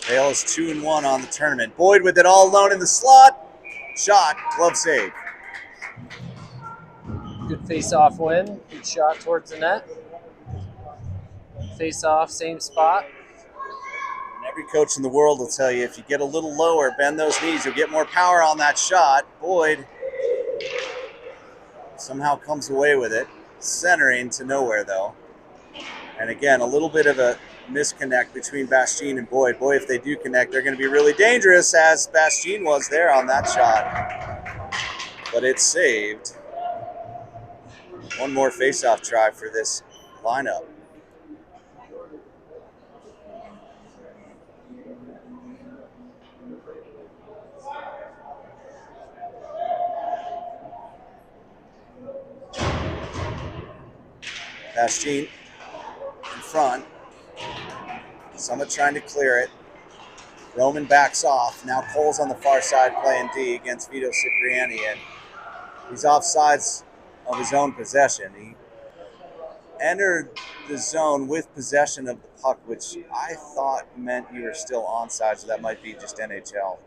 Vail is 2-1 on the tournament. Boyd with it all alone in the slot. Shot, glove save.
Good face-off win. Good shot towards the net. Face-off, same spot.
And every coach in the world will tell you if you get a little lower, bend those knees, you'll get more power on that shot. Boyd somehow comes away with it. Centering to nowhere, though. And again, a little bit of a misconnect between Bastien and Boyd. Boy, if they do connect, they're going to be really dangerous, as Bastien was there on that shot. But it's saved. One more face-off try for this lineup. Bastien in front. Summit trying to clear it. Roman backs off. Now Cole's on the far side playing D against Vito Cipriani, and he's offsides of his own possession. He entered the zone with possession of the puck, which I thought meant you were still onside, so that might be just NHL.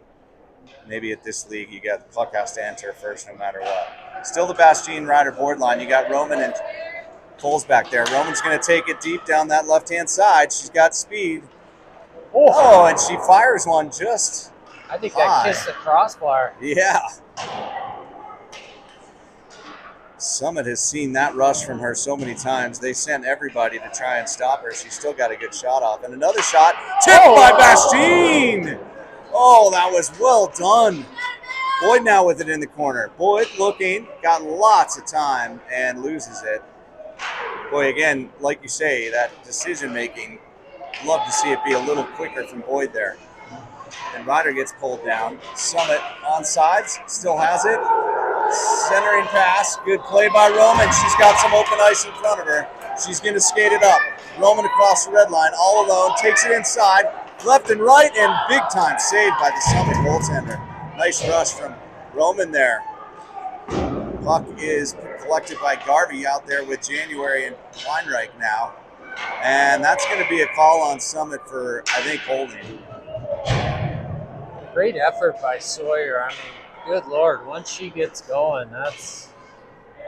Maybe at this league, you got the puck has to enter first no matter what. Still the Bastien Ryder board line. You got Roman and Cole's back there. Roman's going to take it deep down that left-hand side. She's got speed. Oh, and she fires one just
I think
high.
that kissed the crossbar.
Yeah. Summit has seen that rush from her so many times. They sent everybody to try and stop her. She's still got a good shot off. And another shot tipped by Bastien. Oh, that was well done. Boyd now with it in the corner. Boyd looking, got lots of time and loses it. Boy, again, like you say, that decision-making, love to see it be a little quicker from Boyd there. And Ryder gets pulled down. Summit on sides, still has it. Centering pass, good play by Roman. She's got some open ice in front of her. She's going to skate it up. Roman across the red line, all alone, takes it inside, left and right, and big time saved by the Summit goaltender. Nice rush from Roman there. Puck is collected by Garvey out there with January and Weinreich now. And that's going to be a call on Summit for, I think, holding.
Great effort by Sawyer. I mean, good Lord, once she gets going, that's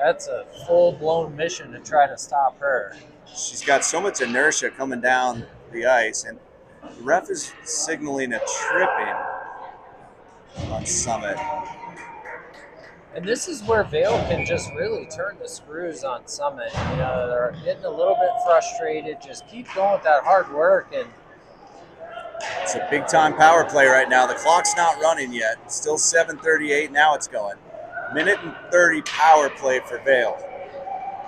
a full-blown mission to try to stop her.
She's got so much inertia coming down the ice, and the ref is signaling a tripping on Summit.
And this is where Vail can just really turn the screws on Summit. You know, they're getting a little bit frustrated. Just keep going with that hard work. And
it's a big-time power play right now. The clock's not running yet. It's still 7:38. Now it's going. Minute and 30 power play for Vail.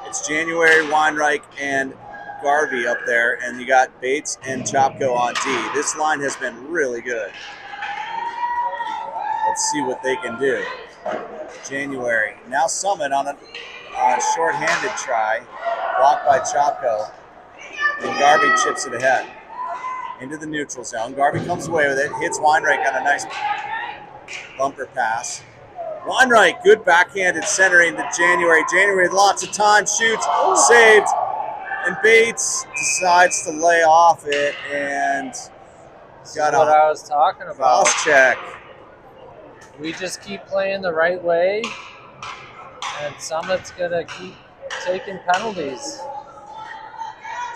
It's January, Weinreich, and Garvey up there, and you got Bates and Chopko on D. This line has been really good. Let's see what they can do. January. Now Summit on a short-handed try, blocked by Chopko, and Garvey chips it ahead into the neutral zone. Garvey comes away with it, hits Weinreich on a nice bumper pass. Weinreich, good backhanded centering to January. January, lots of time, shoots, saved, and Bates decides to lay off it and got
what I was talking about.
cross check.
We just keep playing the right way, and Summit's going to keep taking penalties.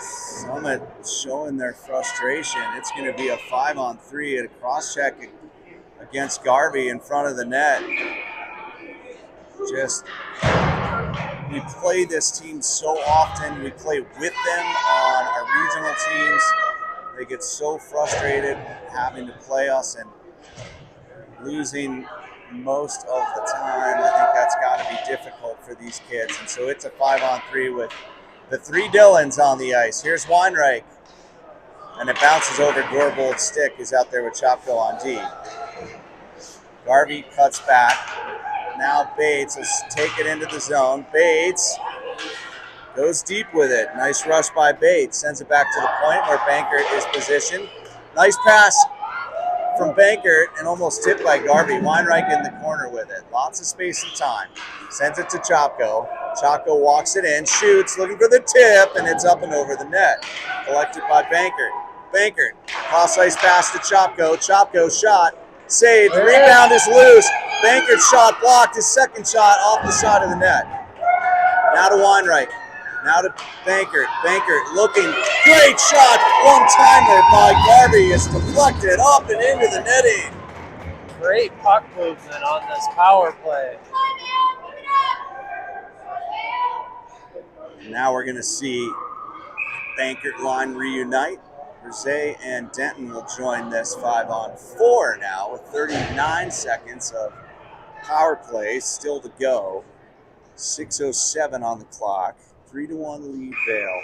Summit showing their frustration. It's going to be a 5-on-3 at a cross check against Garvey in front of the net. Just, we play this team so often. We play with them on our regional teams. They get so frustrated having to play us and losing most of the time. I think that's got to be difficult for these kids. And so it's a 5-on-3 with the three Dylans on the ice. Here's Weinreich. And it bounces over Gorbold's stick, who's out there with Chopko on D. Garvey cuts back. Now Bates will take it into the zone. Bates goes deep with it. Nice rush by Bates. Sends it back to the point where Bankert is positioned. Nice pass from Bankert and almost tipped by Garvey. Weinreich in the corner with it. Lots of space and time. Sends it to Chopko. Chopko walks it in, shoots, looking for the tip, and it's up and over the net. Collected by Bankert. Bankert, cross-ice pass to Chopko. Chopko shot, saved, rebound is loose. Bankert's shot blocked, his second shot off the side of the net. Now to Weinreich. Now to Bankert. Bankert looking, great shot, one-timer by Garvey is deflected up and into the netting.
Great puck movement on this power play.
Now we're going to see Bankert line reunite. Brzee and Denton will join this 5-on-4 now with 39 seconds of power play still to go. 6:07 on the clock. 3-1 lead Vail.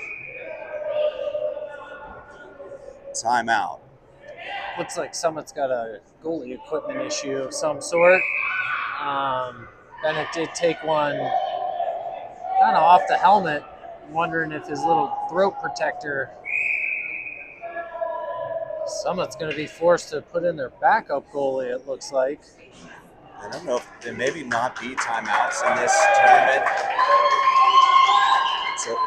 Timeout.
Looks like Summit's got a goalie equipment issue of some sort. Bennett did take one kind of off the helmet. I'm wondering if his little throat protector. Summit's going to be forced to put in their backup goalie, it looks like.
I don't know if there maybe not be timeouts in this tournament. So,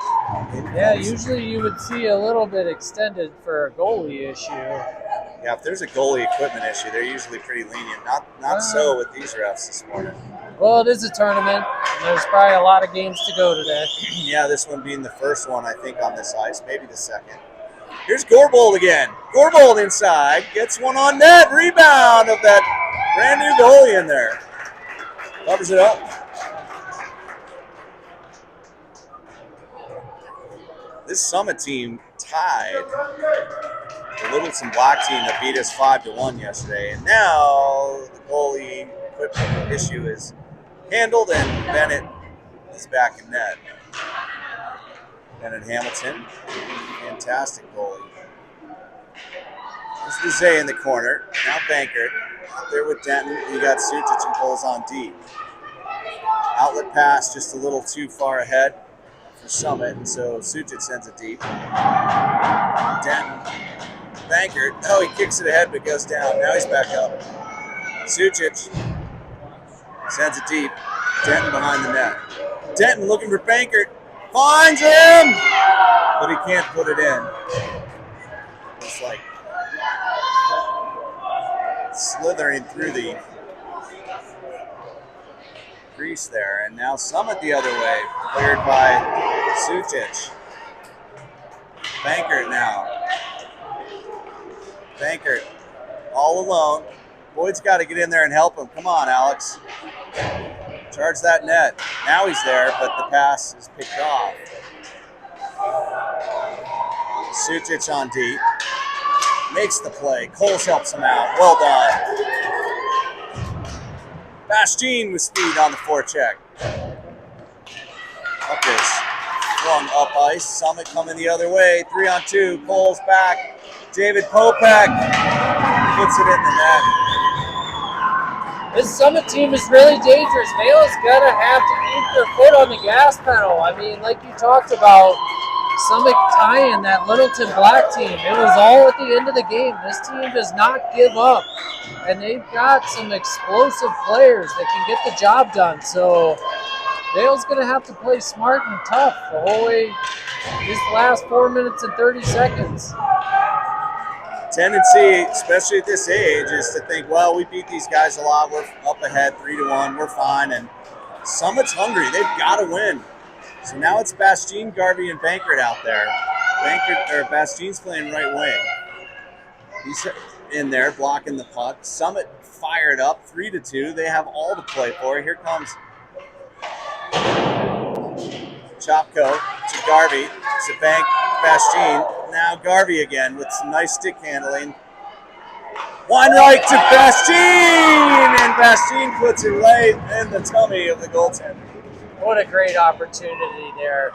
yeah, usually you would see a little bit extended for a goalie issue.
Yeah, if there's a goalie equipment issue, they're usually pretty lenient. Not so with these refs this morning.
Well, it is a tournament, and there's probably a lot of games to go today.
Yeah, this one being the first one, I think, on this ice, maybe the second. Here's Gorbold again. Gorbold inside, gets one on net, rebound of that brand new goalie in there. Covers it up. This Summit team tied the Littleton Black team that beat us 5-1 yesterday. And now the goalie equipment issue is handled and Bennett is back in net. Bennett Hamilton, fantastic goalie. There's Brzee in the corner. Now Bankert out there with Denton. You got Sutic and Coles on deep. Outlet pass just a little too far ahead for Summit, and so Sutic sends it deep. Denton, Bankert. Oh, he kicks it ahead but goes down. Now he's back up. Sutic sends it deep. Denton behind the net. Denton looking for Bankert. Finds him! But he can't put it in. It's like slithering through the crease there. And now Summit the other way. Cleared by Sutic. Bankert now. Bankert all alone. Boyd's got to get in there and help him. Come on, Alex. Charge that net. Now he's there, but the pass is picked off. Sutic on deep. Makes the play. Coles helps him out. Well done. Bastien with speed on the forecheck. Up is flung up ice. Summit coming the other way. 3-on-2. Coles back. David Popek puts it in the net.
This Summit team is really dangerous. Vail's got to have to keep their foot on the gas pedal. I mean, like you talked about, Summit tying that Littleton Black team. It was all at the end of the game. This team does not give up. And they've got some explosive players that can get the job done. So Vail's going to have to play smart and tough the whole way these last 4 minutes and 30 seconds.
Tendency, especially at this age, is to think, well, we beat these guys a lot. We're up ahead 3-1. We're fine. And Summit's hungry. They've got to win. So now it's Bastien, Garvey, and Bankert out there. Bastien's playing right wing. He's in there blocking the puck. Summit fired up 3-2. They have all to play for. Here comes Chopko to Garvey to Bastien. Now Garvey again with some nice stick handling. Weinreich to Bastien, and Bastien puts it right in the tummy of the goaltender.
What a great opportunity there.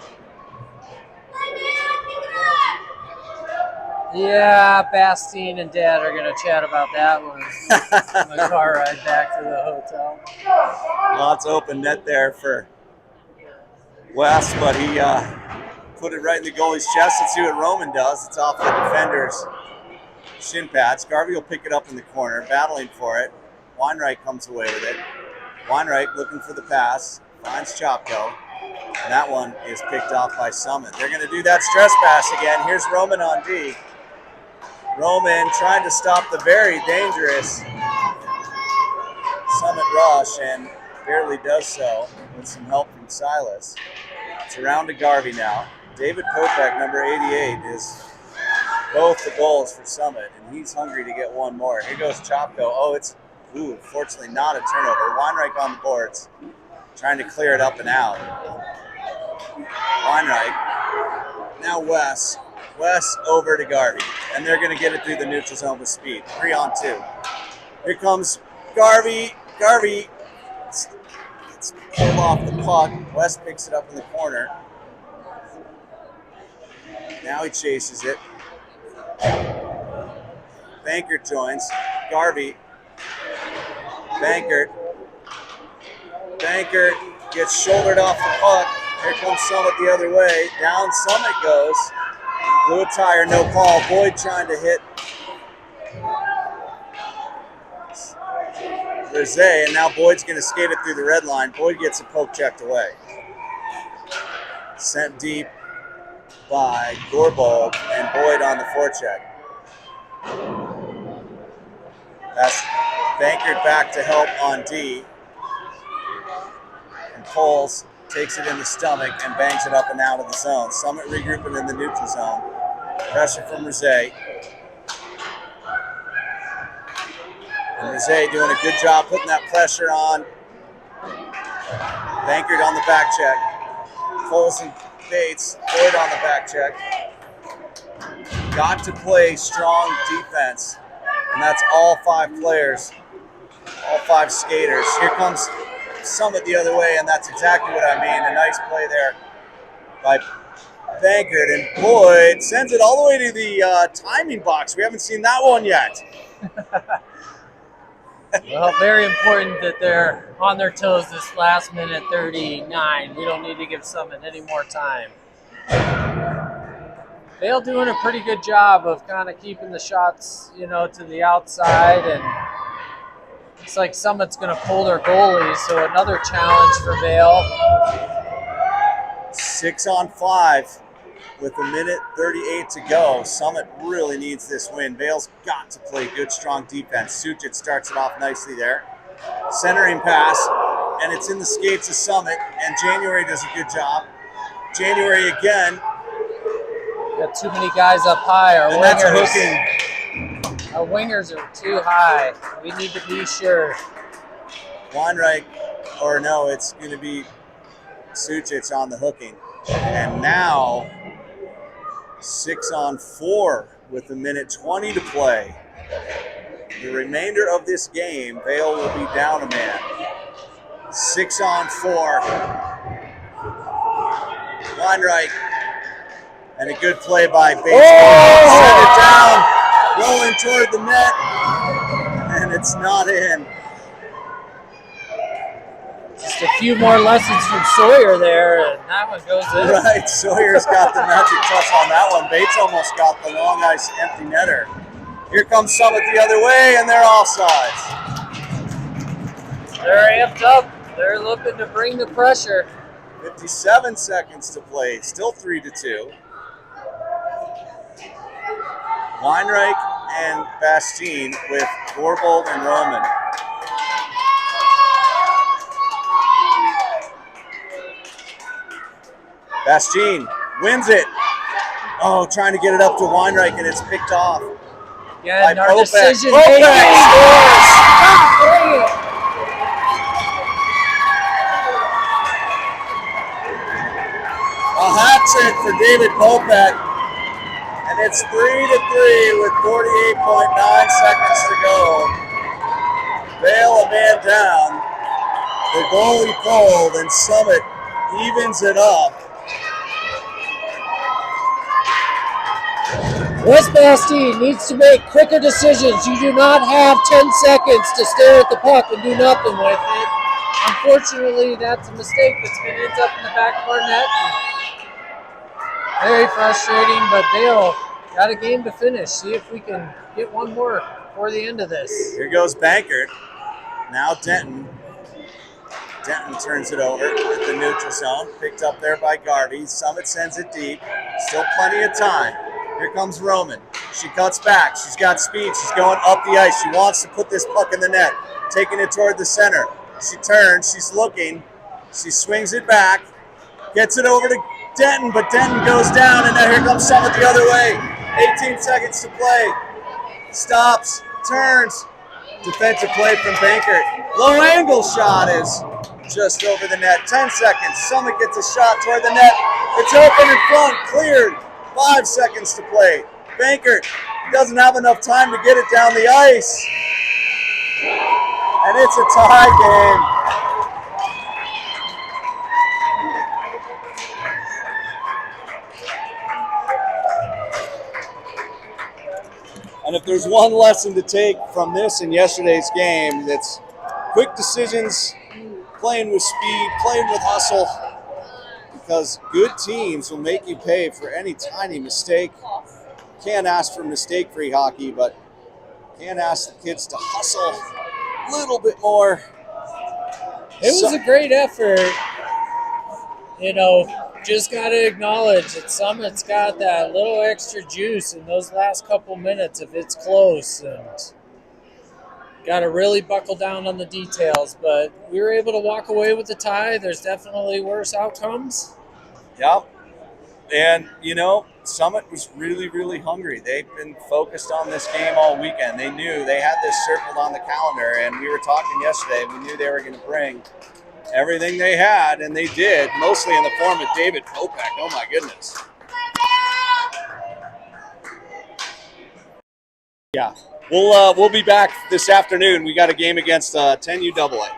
Yeah, Bastine and Dad are going to chat about that one on the car ride back to the hotel.
Lots of open net there for Wes, but he put it right in the goalie's chest. Let's see what Roman does. It's off the defender's shin pads. Garvey will pick it up in the corner, battling for it. Weinreich comes away with it. Weinreich looking for the pass, finds Chopko, and that one is picked off by Summit. They're going to do that stress pass again. Here's Roman on D. Roman trying to stop the very dangerous Summit rush and barely does so with some help from Silas. It's around to Garvey now. David Popek, number 88, is both the goals for Summit, and he's hungry to get one more. Here goes Chopko. Oh, it's, fortunately not a turnover. Weinreich on the boards, trying to clear it up and out. Weinreich. Now Wes. Wes over to Garvey, and they're going to get it through the neutral zone with speed. 3-on-2. Here comes Garvey. Garvey gets pulled off the puck. Wes picks it up in the corner. Now he chases it. Bankert joins. Garvey. Bankert. Bankert gets shouldered off the puck. Here comes Summit the other way. Down Summit goes. Blew a tire, no call. Boyd trying to hit Rosé, and now Boyd's going to skate it through the red line. Boyd gets a poke checked away. Sent deep by Gorbold, and Boyd on the forecheck. That's Bankert back to help on D. And Coles takes it in the stomach and bangs it up and out of the zone. Summit regrouping in the neutral zone. Pressure from Rosé. And Rosé doing a good job putting that pressure on. Bankert on the back check. Coles and Bates, Boyd on the back check. Got to play strong defense. And that's all 5 players, all 5 skaters. Here comes Summit the other way, and that's exactly what I mean. A nice play there by Bankert, and Boyd sends it all the way to the timing box. We haven't seen that one yet.
Well, very important that they're on their toes this last minute 39. We don't need to give Summit any more time. Vail doing a pretty good job of kind of keeping the shots, to the outside, and it's like Summit's going to pull their goalies, so another challenge for Vail.
6-on-5 with 1:38 to go. Summit really needs this win. Vail's got to play good, strong defense. Sucic starts it off nicely there. Centering pass, and it's in the skates of Summit, and January does a good job. January again.
Got too many guys up high.
Our
wingers are too high. We need to be sure.
Weinreich, or no, it's going to be Sucic on the hooking. And now 6-on-4 with 1:20 to play. The remainder of this game, Vail will be down a man. 6-on-4. Weinreich. And a good play by Bates. Send it down, rolling toward the net, and it's not in.
Just a few more lessons from Sawyer there, and that one goes in.
Right, Sawyer's got the magic touch on that one. Bates almost got the long ice empty netter. Here comes Summit the other way, and they're offsides.
They're amped up. They're looking to bring the pressure.
57 seconds to play, still 3-2. Weinreich and Bastine with Gorbold and Roman. Bastine wins it. Oh, trying to get it up to Weinreich, and it's picked off.
Yeah, and our
Popek.
decision
Popek
making.
scores! A hat trick for David Popek. And it's 3-3 with 48.9 seconds to go. Vail a man down. The goalie pulled, and Summit evens it up.
West Bastille needs to make quicker decisions. You do not have 10 seconds to stare at the puck and do nothing with it. Unfortunately, that's a mistake that's going to end up in the back of our net. Very frustrating, but Dale got a game to finish. See if we can get one more before the end of this.
Here goes Bankert. Now Denton. Denton turns it over at the neutral zone. Picked up there by Garvey. Summit sends it deep. Still plenty of time. Here comes Roman. She cuts back. She's got speed. She's going up the ice. She wants to put this puck in the net. Taking it toward the center. She turns. She's looking. She swings it back. Gets it over to Denton, but Denton goes down, and now here comes Summit the other way. 18 seconds to play. Stops. Turns. Defensive play from Bankert. Low angle shot is just over the net. 10 seconds. Summit gets a shot toward the net. It's open in front. Cleared. 5 seconds to play. Bankert doesn't have enough time to get it down the ice. And it's a tie game. And if there's one lesson to take from this and yesterday's game, that's quick decisions, playing with speed, playing with hustle, because good teams will make you pay for any tiny mistake. Can't ask for mistake-free hockey, but can't ask the kids to hustle a little bit more.
It was a great effort. You know, just got to acknowledge that Summit's got that little extra juice in those last couple minutes if it's close, and got to really buckle down on the details. But we were able to walk away with the tie. There's definitely worse outcomes.
Yep. And, you know, Summit was really, really hungry. They've been focused on this game all weekend. They knew they had this circled on the calendar, and we were talking yesterday. We knew they were going to bring everything they had, and they did, mostly in the form of David Kopak. Oh, my goodness. Yeah. We'll be back this afternoon. We got a game against 10U AA.